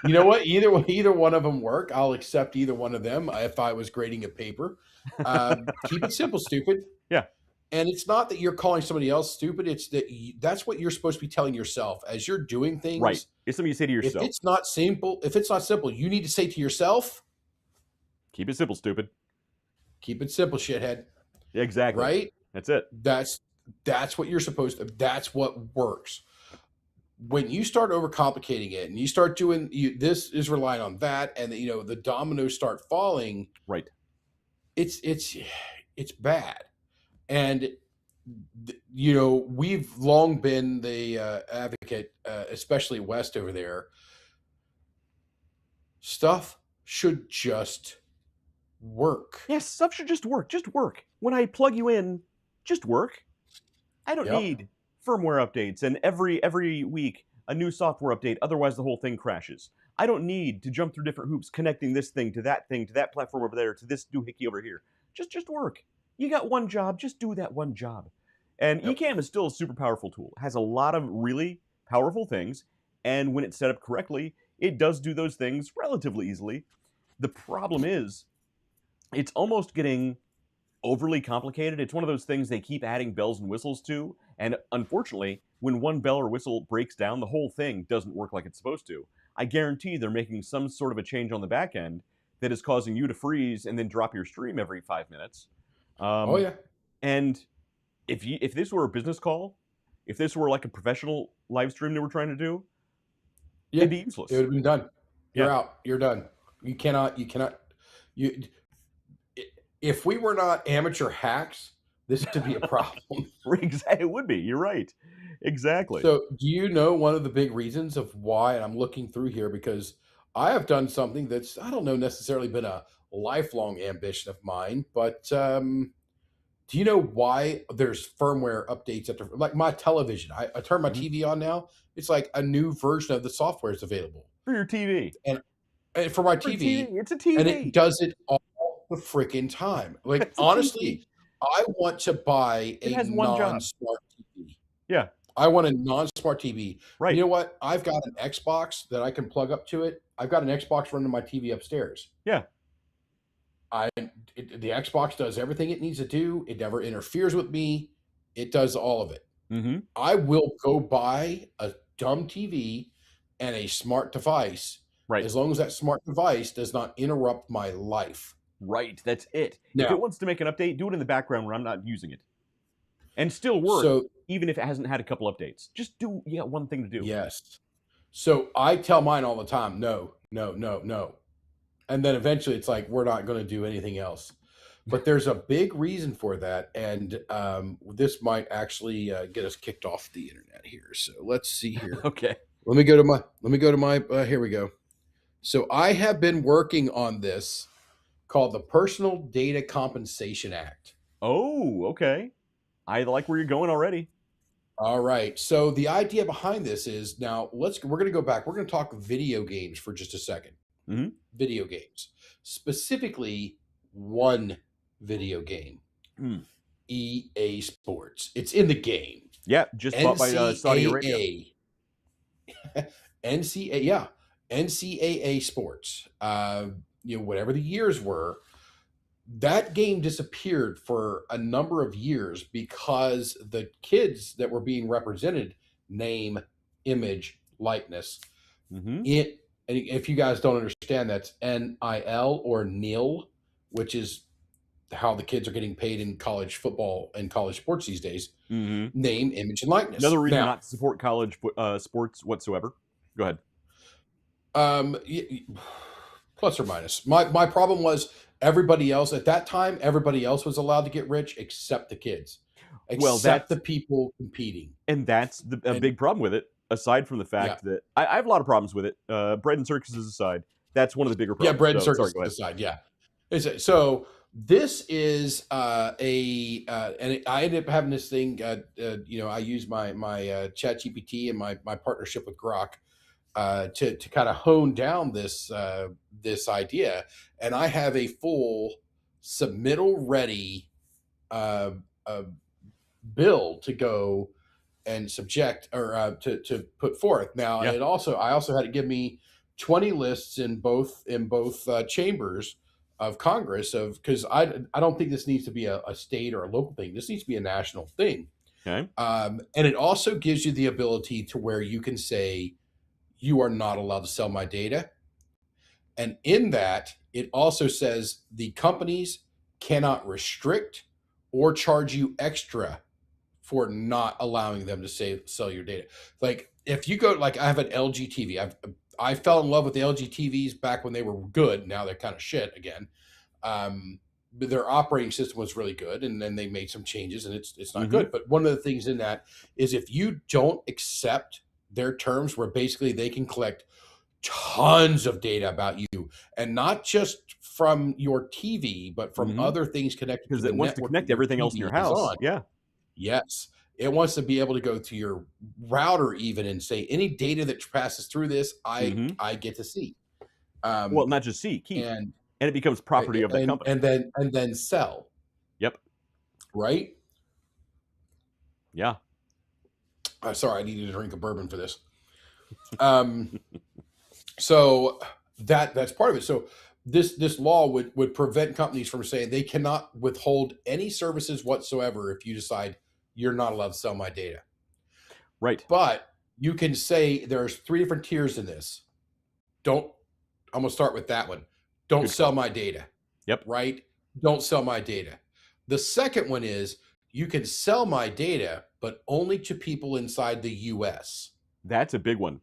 know what? Either one of them work. I'll accept either one of them if I was grading a paper. Keep it simple, stupid. Yeah. And it's not that you're calling somebody else stupid. It's that that's what you're supposed to be telling yourself as you're doing things. Right. It's something you say to If yourself. it's not simple, you need to say to yourself, Keep it simple, stupid. keep it simple, shithead. Exactly. Right? That's it. That's what you're supposed to. That's what works. When you start overcomplicating it and you start doing this is relying on that, and the dominoes start falling, Right. it's bad. And we've long been the advocate, especially West over there. Stuff should just work. Yes, stuff should just work. Just work. When I plug you in, just work. I don't Yep. need firmware updates and every week a new software update, otherwise the whole thing crashes. I don't need to jump through different hoops connecting this thing, to that platform over there, to this doohickey over here. Just work. You got one job, just do that one job. And Yep. Ecamm is still a super powerful tool. It has a lot of really powerful things, and when it's set up correctly, it does do those things relatively easily. The problem is, it's almost getting overly complicated. It's one of those things they keep adding bells and whistles to, and unfortunately, when one bell or whistle breaks down, the whole thing doesn't work like it's supposed to. I guarantee they're making some sort of a change on the back end that is causing you to freeze and then drop your stream every 5 minutes. Oh yeah. And if this were a business call, if this were like a professional live stream that we're trying to do, Yeah. it'd be useless. It would have been done. You're Yeah. out. You're done. You cannot. If we were not amateur hacks, this would be a problem. It would be. You're right. Exactly. So, do you know one of the big reasons of why? And I'm looking through here because I have done something that's, I don't know, necessarily been a lifelong ambition of mine, but do you know why there's firmware updates like my television? I turn my TV on now. It's like a new version of the software is available For your TV. and for my For TV, it's a TV. and it does it all the freaking time. Like It's a honestly, TV. I want to buy It a has one job. non-smart TV. Yeah. I want a non-smart TV. Right. You know what? I've got an Xbox that I can plug up to it. I've got an Xbox running my TV upstairs. Yeah. The Xbox does everything it needs to do. It never interferes with me. It does all of it. Mm-hmm. I will go buy a dumb TV and a smart device, Right. as long as that smart device does not interrupt my life. Right. That's it. If Now- it wants to make an update, do it in the background when I'm not using it. And still work, So even if it hasn't had a couple updates. Just do, you got one thing to do. yes. So I tell mine all the time, no. And then eventually it's like, we're not going to do anything else. But there's a big reason for that. And this might actually get us kicked off the internet here. So let's see here. Okay. Let me go to my, here we go. So I have been working on this called the Personal Data Compensation Act. Oh, okay. I like where you're going already. All right. So the idea behind this is now we're going to go back. We're going to talk video games for just a second. Mhm. Video games, specifically one video game, EA Sports. It's in the game. Yeah, just bought by Saudi Arabia. NCAA Sports. Whatever the years were, that game disappeared for a number of years because the kids that were being represented, name, image, likeness, Mm-hmm. and if you guys don't understand, that's NIL or NIL, which is how the kids are getting paid in college football and college sports these days. Mm-hmm. Name, image, and likeness. Another reason Now, not to support college sports whatsoever. Go ahead. Plus or minus. My problem was everybody else at that time. Everybody else was allowed to get rich except the kids, except the people competing. And that's a big problem with it. Aside from the fact that I have a lot of problems with it, bread and circuses aside, that's one of the bigger problems. Yeah, bread and sorry, circuses aside. Yeah. So this is and I ended up having this thing. I use my Chat GPT and my partnership with Grok to kind of hone down this idea, and I have a full submittal ready bill to go and subject or to put forth. Now, Yeah. I also had to give me 20 lists in both chambers of Congress of because I don't think this needs to be a state or a local thing. This needs to be a national thing. Okay. And it also gives you the ability to where you can say you are not allowed to sell my data. And in that, it also says the companies cannot restrict or charge you extra for not allowing them to sell your data. Like if you go, like I have an LG TV. I fell in love with the LG TVs back when they were good. Now they're kind of shit again. But their operating system was really good, and then they made some changes, and it's not good. But one of the things in that is if you don't accept their terms, where basically they can collect tons of data about you, and not just from your TV, but from other things connected to Because the it wants to network connect that your everything else in TV your is house. on. Yeah. Yes. It wants to be able to go to your router even and say any data that passes through this, I get to see. Well, not just see, keep, And and it becomes property of that company. and then sell, Yep. right? Yeah. Sorry, I needed a drink of bourbon for this. So that's part of it. So this law would prevent companies from saying they cannot withhold any services whatsoever if you decide you're not allowed to sell my data. Right. But you can say there's 3 different tiers in this. I'm gonna start with that one. Don't Good sell call. my data. Yep. Right? Don't sell my data. The second one is you can sell my data, but only to people inside the US. That's a big one.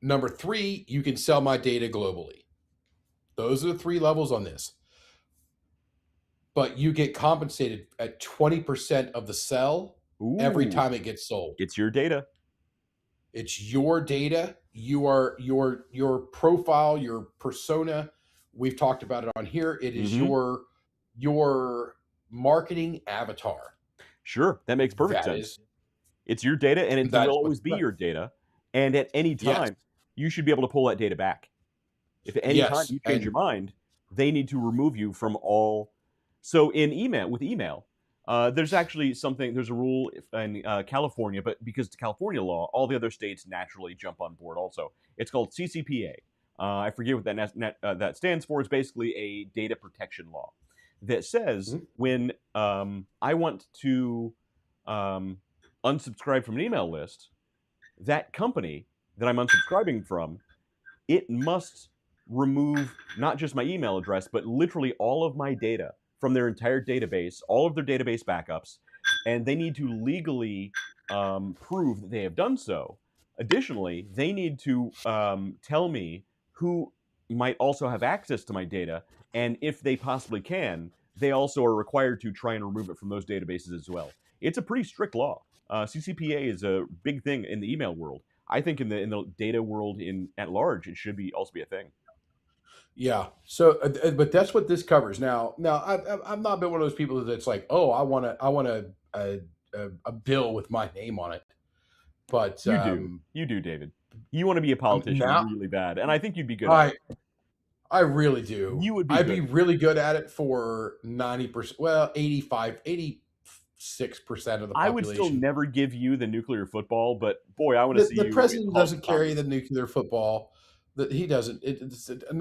Number 3, you can sell my data globally. Those are the 3 levels on this. But you get compensated at 20% of the sell every Ooh. time it gets sold. It's your data. It's your data. You are your profile, your persona. We've talked about it on here. It is your marketing avatar. Sure, that makes perfect That sense. is It's your data, and it that will is always be what's your data. And at any Yes. time, you should be able to pull that data back. If at any time Yes, you change your mind, they need to remove you from all. So in email, there's actually something. There's a rule in California, but because it's California law, all the other states naturally jump on board. Also, it's called CCPA. I forget what that stands for. It's basically a data protection law that says when I want to unsubscribe from an email list, that company that I'm unsubscribing from, it must remove not just my email address, but literally all of my data from their entire database, all of their database backups, and they need to legally prove that they have done so. Additionally, they need to tell me who might also have access to my data, and if they possibly can, they also are required to try and remove it from those databases as well. It's a pretty strict law. CCPA is a big thing in the email world. I think in the data world at large, it should also be a thing. Yeah. So, but that's what this covers. Now, I've not been one of those people that's like, oh, I want a bill with my name on it. But You do, David. You want to be a politician now really bad, and I think you'd be good at it. I really do. You would be I'd good. be really good at it for 90%. Well, 86% of the population. I would still never give you the nuclear football, but boy, I want to see you. The president doesn't carry the nuclear football. He doesn't.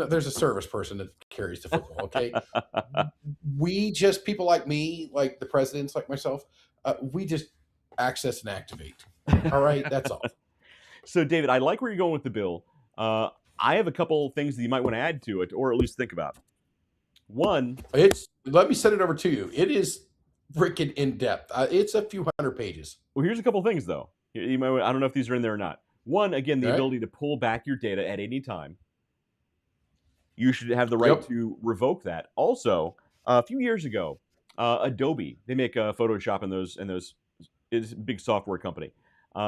There's a service person that carries the football. Okay, we just people like me, like the presidents, like myself, we just access and activate. All right, that's all. So, David, I like where you're going with the bill. I have a couple things that you might want to add to it, or at least think about. One, let me send it over to you. It is freaking in depth. It's a few hundred pages. Well, here's a couple things though. I don't know if these are in there or not. One, again, the ability to pull back your data at any time. You should have the right to revoke that. Also, a few years ago, Adobe, they make Photoshop and those. It's a big software company.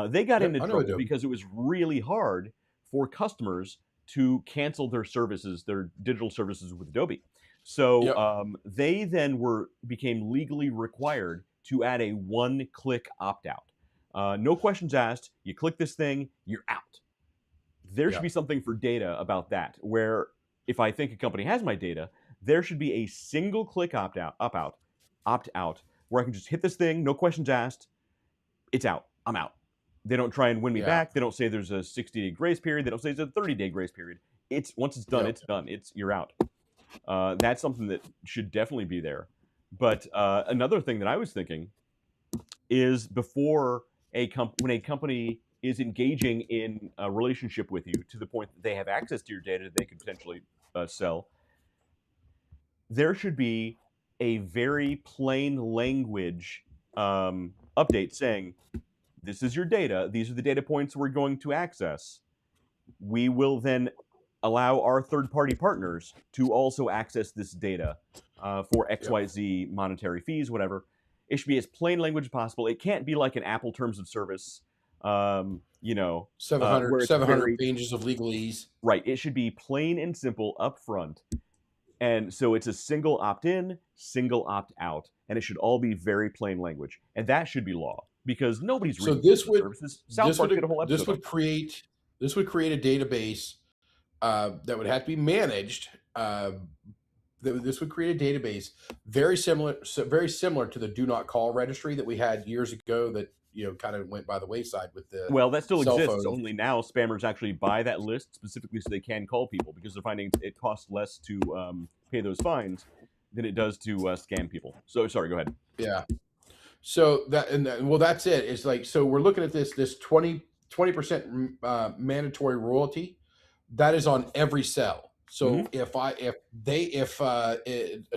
They got into trouble because it was really hard for customers to cancel their services, their digital services with Adobe. So they then became legally required to add a one-click opt-out. No questions asked. You click this thing, you're out. There should be something for data about that, where if I think a company has my data, there should be a single-click opt-out, where I can just hit this thing, no questions asked, it's out. I'm out. They don't try and win me Yeah. back. They don't say there's a 60-day grace period. They don't say there's a 30-day grace period. It's once it's done, Yep. it's done. You're out. That's something that should definitely be there. But another thing that I was thinking is before when a company is engaging in a relationship with you to the point that they have access to your data that they could potentially sell, there should be a very plain language update saying, this is your data. These are the data points we're going to access. We will then allow our third-party partners to also access this data for XYZ monetary fees, whatever. It should be as plain language as possible. It can't be like an Apple terms of service, 700, where it's 700 very pages of legalese. right. It should be plain and simple up front. And so it's a single opt-in, single opt-out, and it should all be very plain language. And that should be law because nobody's So reading this the would services. South Park did a whole episode. This would create a database that would have to be managed. This would create a database very similar to the do not call registry that we had years ago that kind of went by the wayside with the Well, that still cell exists. phone. Only now spammers actually buy that list specifically so they can call people because they're finding it costs less to pay those fines than it does to scam people. So sorry, go ahead. Yeah. So that's it. It's like, so we're looking at this 20% mandatory royalty that is on every cell. So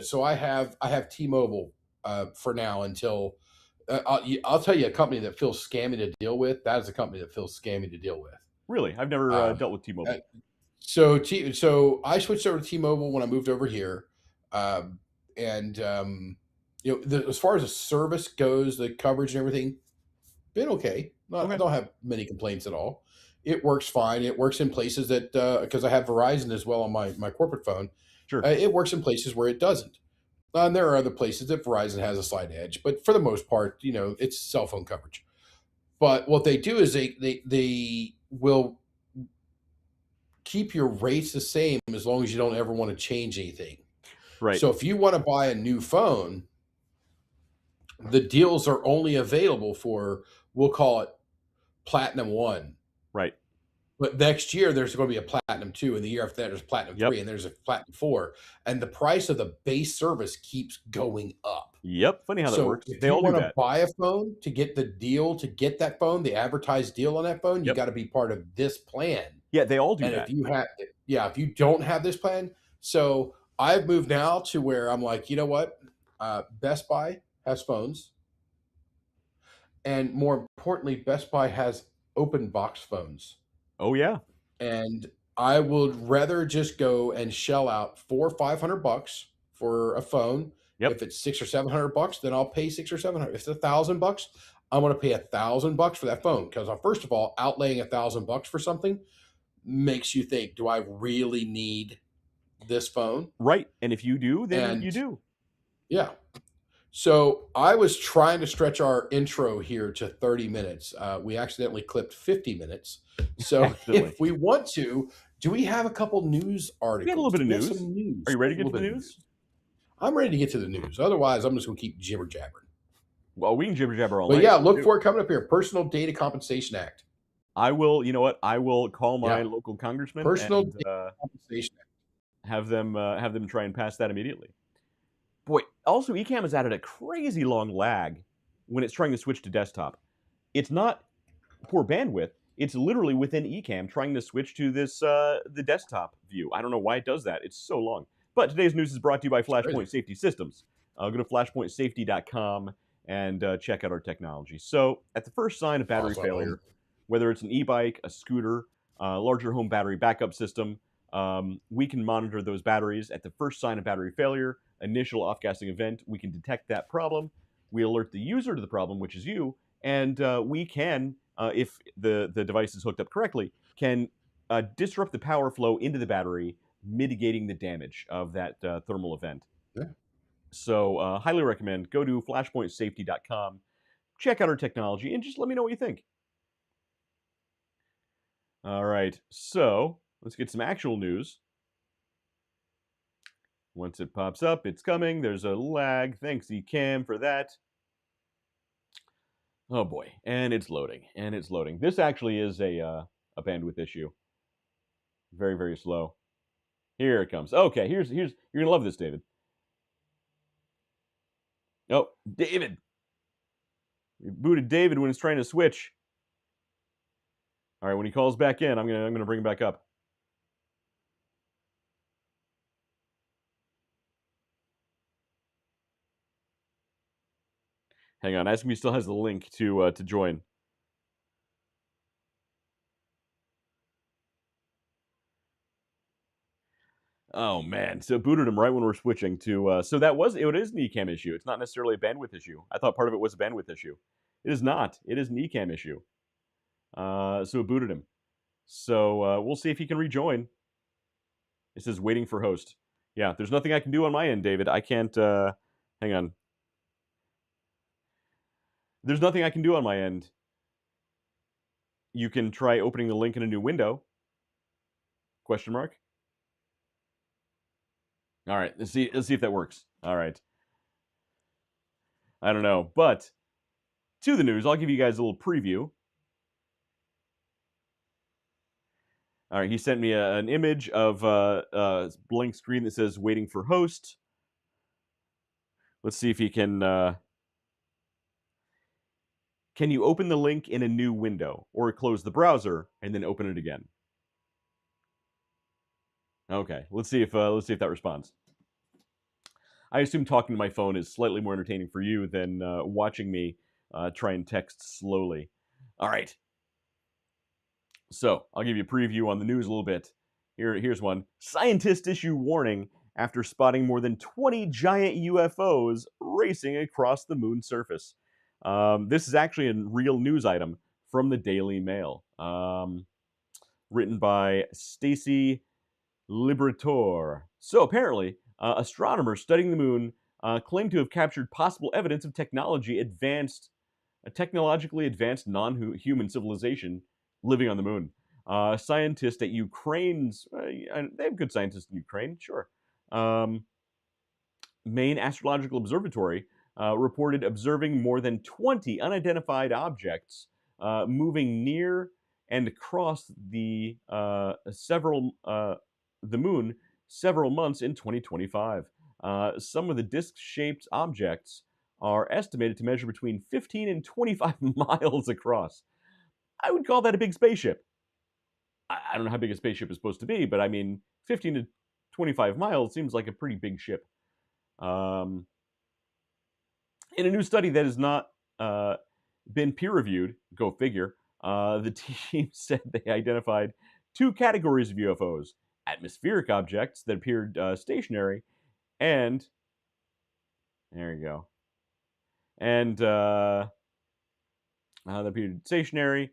so I have T-Mobile for now until I'll tell you a company that feels scammy to deal with. That is a company that feels scammy to deal with. Really, I've never dealt with T-Mobile. So I switched over to T-Mobile when I moved over here, as far as the service goes, the coverage and everything, been okay. I don't have many complaints at all. It works fine. It works in places that because I have Verizon as well on my corporate phone. Sure. It works in places where it doesn't. And there are other places that Verizon has a slight edge, but for the most part, it's cell phone coverage. But what they do is they will keep your rates the same as long as you don't ever want to change anything. Right. So if you want to buy a new phone, the deals are only available for, we'll call it Platinum 1. Right. But next year, there's going to be a Platinum 2, and the year after that, there's Platinum 3, and there's a Platinum 4. And the price of the base service keeps going up. Yep. Funny how that works. If they all you want do to that. buy a phone to get the deal, to get that phone, the advertised deal on that phone, you got to be part of this plan. Yeah, they all do and that. If you don't have this plan, so I've moved now to where I'm like, you know what? Best Buy has phones. And more importantly, Best Buy has open box phones. Oh, yeah. And I would rather just go and shell out $400 or $500 for a phone. Yep. If it's $600 or $700, then I'll pay $600 or $700. If it's $1,000, I'm going to pay $1,000 for that phone. Because first of all, outlaying $1,000 for something makes you think, do I really need this phone? Right. And if you do, then you do. Yeah. So I was trying to stretch our intro here to 30 minutes. We accidentally clipped 50 minutes. So if we want to, do we have a couple news articles? We got a little bit of news. Some news. Are you ready to get to the news? I'm ready to get to the news. Otherwise, I'm just going to keep jibber jabbering. Well, we can jibber jabber all night. But yeah, look for it coming up here. Personal Data Compensation Act. I will, you know what? I will call my local congressman Personal Data Compensation Act. Have them try and pass that immediately. Boy, also Ecamm has added a crazy long lag when it's trying to switch to desktop. It's not poor bandwidth. It's literally within Ecamm trying to switch to this the desktop view. I don't know why it does that. It's so long. But today's news is brought to you by Flashpoint Safety Systems. Go to flashpointsafety.com and check out our technology. So at the first sign of battery failure, whether it's an e-bike, a scooter, a larger home battery backup system, we can monitor those batteries. At the first sign of battery failure, initial off-gassing event, we can detect that problem. We alert the user to the problem, which is you, and we can, if the device is hooked up correctly, can disrupt the power flow into the battery, mitigating the damage of that thermal event. Yeah. So highly recommend. Go to flashpointsafety.com, check out our technology, and just let me know what you think. All right, so let's get some actual news. Once it pops up, it's coming. There's a lag. Thanks, Ecamm, for that. Oh boy, and it's loading, and it's loading. This actually is a bandwidth issue. Very, very slow. Here it comes. Okay, here's you're gonna love this, David. Oh, David. We booted David when he's trying to switch. All right, when he calls back in, I'm gonna bring him back up. Hang on, ask him if he still has the link to join. Oh man, so booted him right when we're switching to. So it is an eCam issue. It's not necessarily a bandwidth issue. I thought part of it was a bandwidth issue. It is not. It is an eCam issue. So it booted him. So we'll see if he can rejoin. It says waiting for host. Yeah, there's nothing I can do on my end, David. I can't. Hang on. There's nothing I can do on my end. You can try opening the link in a new window. Question mark. All right, let's see if that works. All right. I don't know, but to the news, I'll give you guys a little preview. All right, he sent me an image of a blank screen that says waiting for host. Let's see if he can. Can you open the link in a new window or close the browser and then open it again? Okay, let's see if that responds. I assume talking to my phone is slightly more entertaining for you than watching me try and text slowly. All right. So I'll give you a preview on the news a little bit. Here's one. Scientists issue warning after spotting more than 20 giant UFOs racing across the moon's surface. This is actually a real news item from the Daily Mail, written by Stacy Liberator. So apparently, astronomers studying the moon claim to have captured possible evidence of technologically advanced non-human civilization living on the moon. Scientists at Ukraine's, they have good scientists in Ukraine, sure. Main Astrological Observatory reported observing more than 20 unidentified objects moving near and across the moon several months in 2025. Some of the disc-shaped objects are estimated to measure between 15 and 25 miles across. I would call that a big spaceship. I don't know how big a spaceship is supposed to be, but I mean, 15 to 25 miles seems like a pretty big ship. In a new study that has not been peer-reviewed, go figure, the team said they identified two categories of UFOs: atmospheric objects that appeared stationary, and there you go, and that appeared stationary,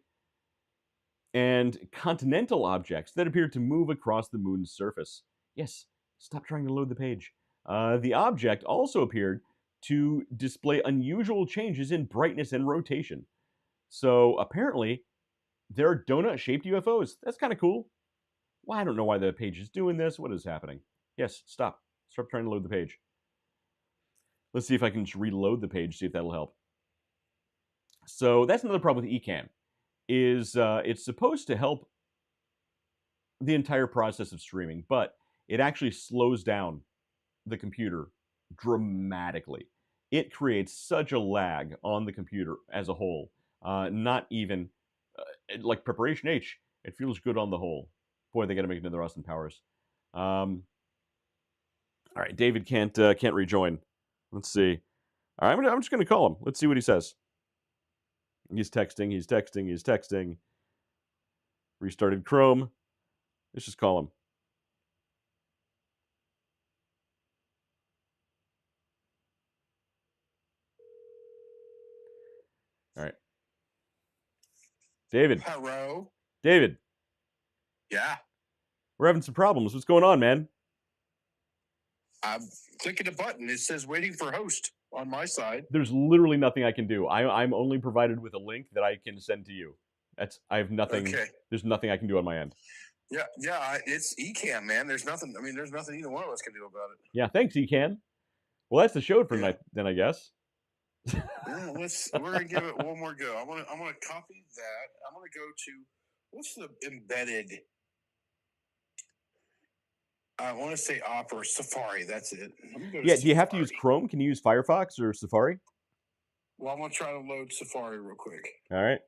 and continental objects that appeared to move across the moon's surface. Yes, stop trying to load the page. The object also appeared to display unusual changes in brightness and rotation. So apparently, there are donut-shaped UFOs. That's kind of cool. Well, I don't know why the page is doing this. What is happening? Yes, stop. Stop trying to load the page. Let's see if I can just reload the page, see if that'll help. So that's another problem with eCam, is it's supposed to help the entire process of streaming, but it actually slows down the computer dramatically. It creates such a lag on the computer as a whole. Not even like Preparation H. It feels good on the whole. Boy, they got to make another Austin Powers. All right, David can't rejoin. Let's see. All right, I'm just going to call him. Let's see what he says. He's texting. Restarted Chrome. Let's just call him. All right. David. Hello. David. Yeah. We're having some problems. What's going on, man? I'm clicking a button. It says waiting for host on my side. There's literally nothing I can do. I'm only provided with a link that I can send to you. I have nothing. Okay. There's nothing I can do on my end. Yeah. It's eCam, man. There's nothing. I mean, there's nothing either one of us can do about it. Yeah. Thanks, eCam. Well, that's the show for tonight, then, I guess. Yeah, we're gonna give it one more go. I'm gonna copy that. I'm gonna go to what's the embedded. I want to say Opera Safari. That's it. I'm gonna go to Yeah, do you have to use Safari. Chrome? Can you use Firefox or Safari? Well, I'm gonna try to load Safari real quick. All right.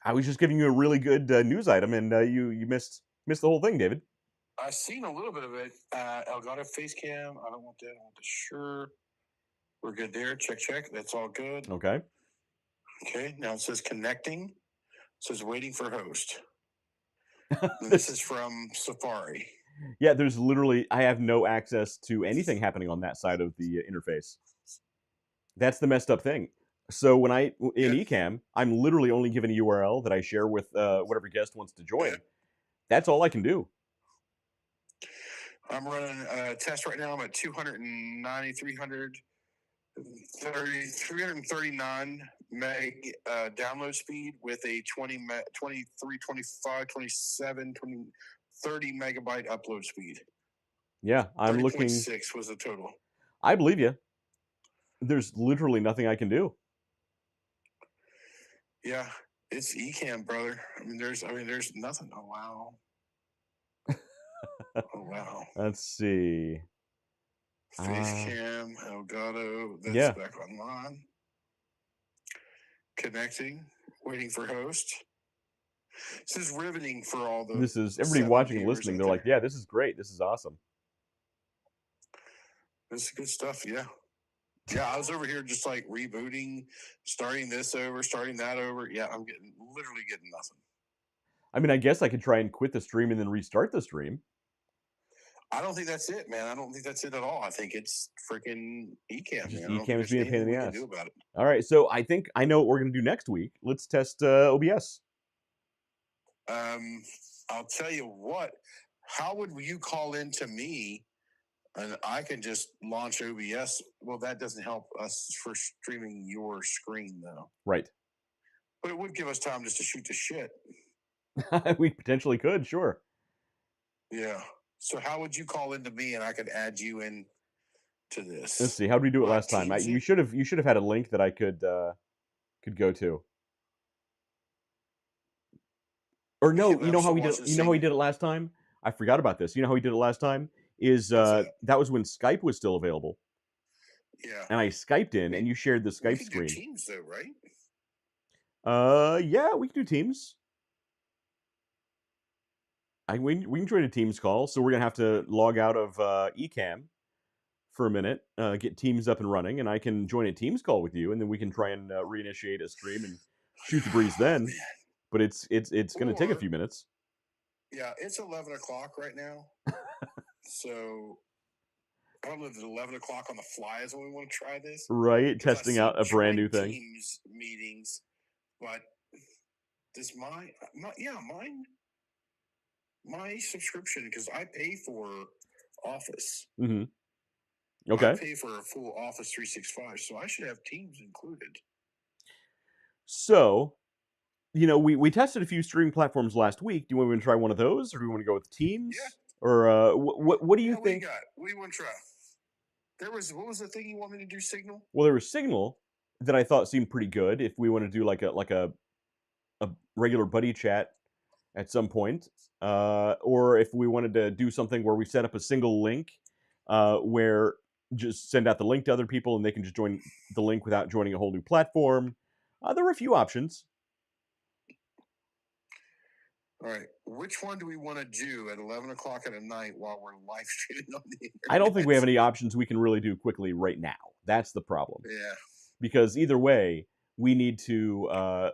I was just giving you a really good news item, and you missed the whole thing, David. I've seen a little bit of it. Elgato face cam. I don't want that. I want the sure. We're good there. Check. That's all good. Okay. Okay. Now it says connecting. It says waiting for host. This is from Safari. Yeah, there's literally I have no access to anything happening on that side of the interface. That's the messed up thing. So when in Ecamm, I'm literally only given a URL that I share with whatever guest wants to join. Yeah. That's all I can do. I'm running a test right now. I'm at 290, 339 meg download speed with a 23, 25, 27, 20, 30 megabyte upload speed. Yeah, I'm looking. 30.6 was the total. I believe you. There's literally nothing I can do. Yeah, it's Ecamm, brother. I mean, there's nothing. Oh wow. Oh wow. Let's see. Facecam, Elgato. That's Yeah. back online. Connecting. Waiting for host. This is riveting for all the. This is everybody 7 watching and viewers listening. out They're like, there. yeah, this is great. This is awesome. This is good stuff. Yeah. Yeah, I was over here just like rebooting, starting this over, starting that over. Yeah, I'm literally getting nothing. I mean, I guess I could try and quit the stream and then restart the stream. I don't think that's it, man. I don't think that's it at all. I think it's freaking Ecamm, Just man. Ecamm is being a pain in the ass. Do about it. All right, so I think I know what we're going to do next week. Let's test OBS. I'll tell you what. How would you call in to me, and I can just launch OBS? Well, that doesn't help us for streaming your screen, though. Right. But it would give us time just to shoot the shit. We potentially could, sure. Yeah. So how would you call into me, and I could add you in to this? Let's see. How did we do it last time? You should have had a link that I could go to. Or no, you know how we did. You know how we did it last time? I forgot about this. You know how we did it last time? Is that was when Skype was still available. Yeah. And I Skyped in, and you shared the Skype we screen. Do Teams though, right? Yeah, we can do Teams. We can join a Teams call, so we're gonna have to log out of Ecamm for a minute, get Teams up and running, and I can join a Teams call with you, and then we can try and reinitiate a stream and shoot the breeze then. But it's going to take a few minutes. Yeah, it's 11 o'clock right now, so I don't know if it's 11 o'clock on the fly is when we want to try this. Right, testing out a brand new thing. Teams meetings, but does mine. My subscription, because I pay for Office. Mm-hmm. Okay. I pay for a full Office 365, so I should have Teams included. So, we tested a few streaming platforms last week. Do you want to try one of those, or do we want to go with Teams? Yeah. Or what do you think? What do you want to try? What was the thing you want me to do? Signal? Well, there was Signal that I thought seemed pretty good. If we want to do like a regular buddy chat at some point, or if we wanted to do something where we set up a single link, where just send out the link to other people and they can just join the link without joining a whole new platform. There were a few options. All right. Which one do we want to do at 11 o'clock at night while we're live streaming on the internet? I don't think we have any options we can really do quickly right now. That's the problem. Yeah. Because either way, we need to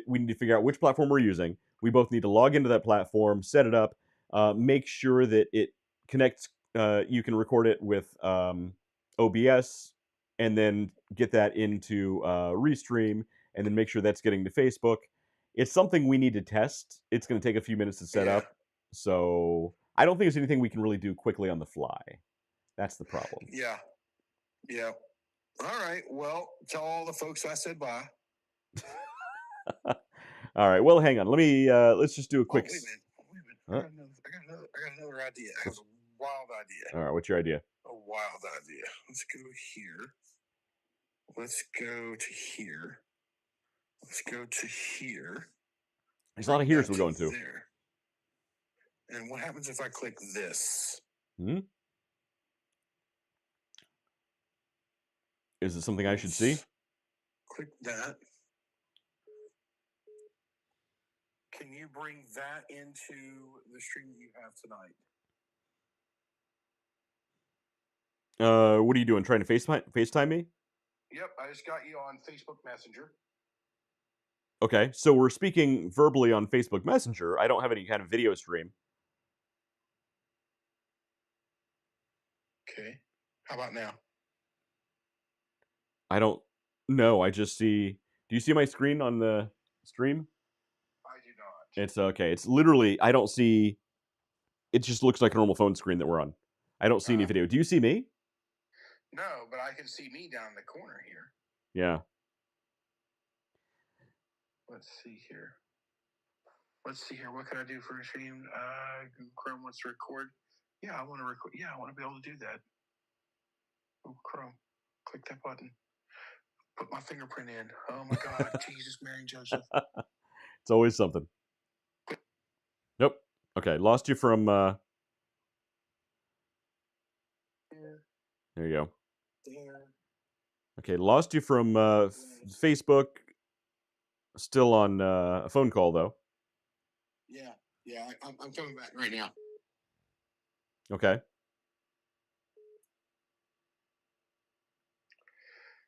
we need to figure out which platform we're using. We both need to log into that platform, set it up, make sure that it connects. You can record it with OBS, and then get that into Restream, and then make sure that's getting to Facebook. It's something we need to test. It's going to take a few minutes to set up. So I don't think there's anything we can really do quickly on the fly. That's the problem. Yeah. Yeah. All right. Well, tell all the folks I said bye. All right. Well, hang on. Let's just do a quick. Wait a minute. I got another idea. I have a wild idea. All right. What's your idea? A wild idea. Let's go here. Let's go to here. Let's go to here. There's a lot of Bring here's that we're going to. there. And what happens if I click this? Hmm? Is it something I should see? Click that. Can you bring that into the stream that you have tonight? What are you doing? Trying to FaceTime me? Yep, I just got you on Facebook Messenger. Okay, so we're speaking verbally on Facebook Messenger. I don't have any kind of video stream. Okay. How about now? I don't know. I just see. Do you see my screen on the stream? I do not. It's okay. It's literally. I don't see. It just looks like a normal phone screen that we're on. I don't see any video. Do you see me? No, but I can see me down in the corner here. Yeah. Let's see here. Let's see here. What can I do for a stream? Google Chrome wants to record. Yeah, I want to record. Yeah, I want to be able to do that. Google Chrome. Click that button. Put my fingerprint in. Oh my God. Jesus, Mary, and Joseph. It's always something. Nope. Okay, lost you from. There you go. There. Okay, lost you from Facebook. Still on a phone call though. Yeah. I'm coming back right now. Okay.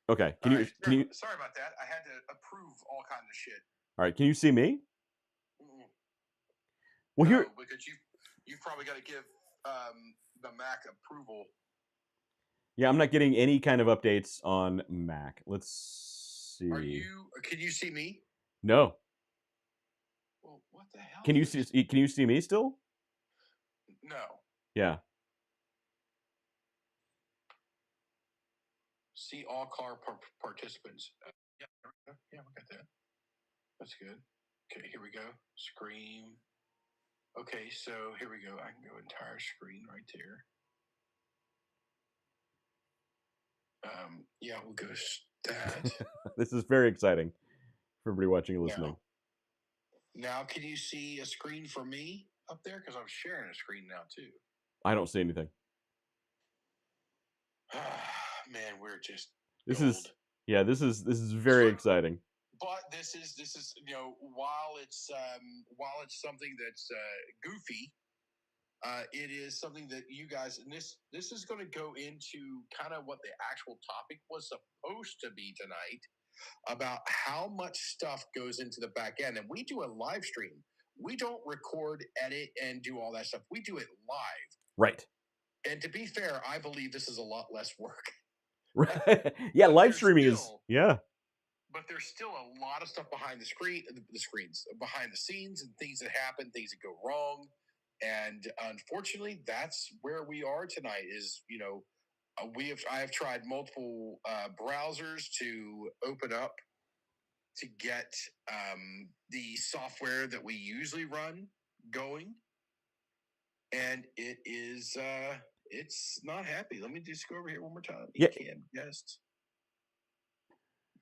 Okay. Can you? Sorry about that. I had to approve all kinds of shit. All right. Can you see me? Mm-mm. Well, No, here. because you've probably got to give the Mac approval. Yeah, I'm not getting any kind of updates on Mac. Let's see. Can you see me? No. Well, what the hell? Can you see? Can you see me still? No. Yeah. See all car participants. Yeah, we got that. That's good. Okay, here we go. Screen. Okay, so here we go. I can go entire screen right there. Yeah, we'll go that. This is very exciting for everybody watching and listening. Now, can you see a screen for me up there? Because I'm sharing a screen now too. I don't see anything. Man, we're just This gold. is very exciting. But this is while it's something that's goofy, it is something that you guys, and this is going to go into kind of what the actual topic was supposed to be tonight, about how much stuff goes into the back end. And we do a live stream. We don't record, edit, and do all that stuff. We do it live. Right. And to be fair, I believe this is a lot less work. Right. Yeah, live streaming is But there's still a lot of stuff behind the screens, behind the scenes, and things that happen, things that go wrong. And unfortunately, that's where we are tonight. I have tried multiple browsers to open up to get the software that we usually run going, and it is it's not happy. Let me just go over here one more time. Yeah. Guest.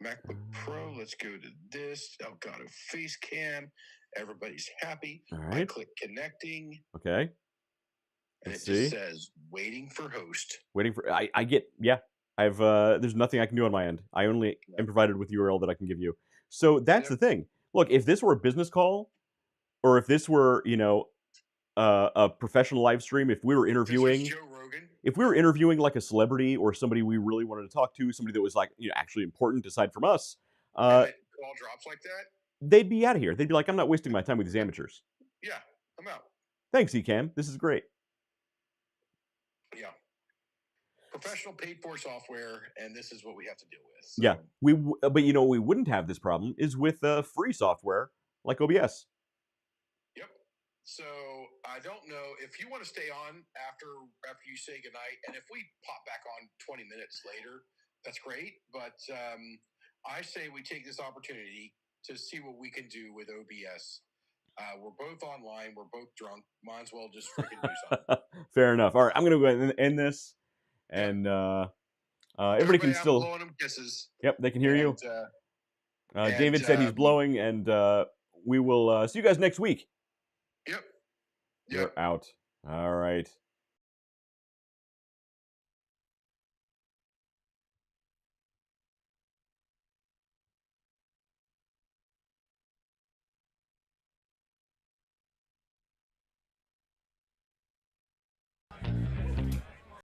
MacBook Pro. Let's go to this. Elgato Face Cam. Everybody's happy. All right. I click connecting. Okay. And Let's it just says waiting for host. Waiting for I get I've there's nothing I can do on my end. I only am provided with URL that I can give you. So that's the thing. Look, if this were a business call, or if this were a professional live stream, if we were interviewing Joe Rogan. If we were interviewing like a celebrity or somebody we really wanted to talk to, somebody that was like actually important aside from us, call drops like that, they'd be out of here. They'd be like, I'm not wasting my time with these amateurs. Yeah, I'm out. Thanks, Ecamm. This is great. Yeah. Professional paid for software, and this is what we have to deal with. So. Yeah. But we wouldn't have this problem is with free software like OBS. Yep. So I don't know if you want to stay on after you say goodnight, and if we pop back on 20 minutes later, that's great. But I say we take this opportunity to see what we can do with OBS. We're both online. We're both drunk. Might as well just freaking do something. Fair enough. All right, I'm going to go ahead and end this. and everybody can I'm still. blowing them kisses. Yep, they can hear you. And, David said he's blowing, and we will see you guys next week. Yep. You're out. All right.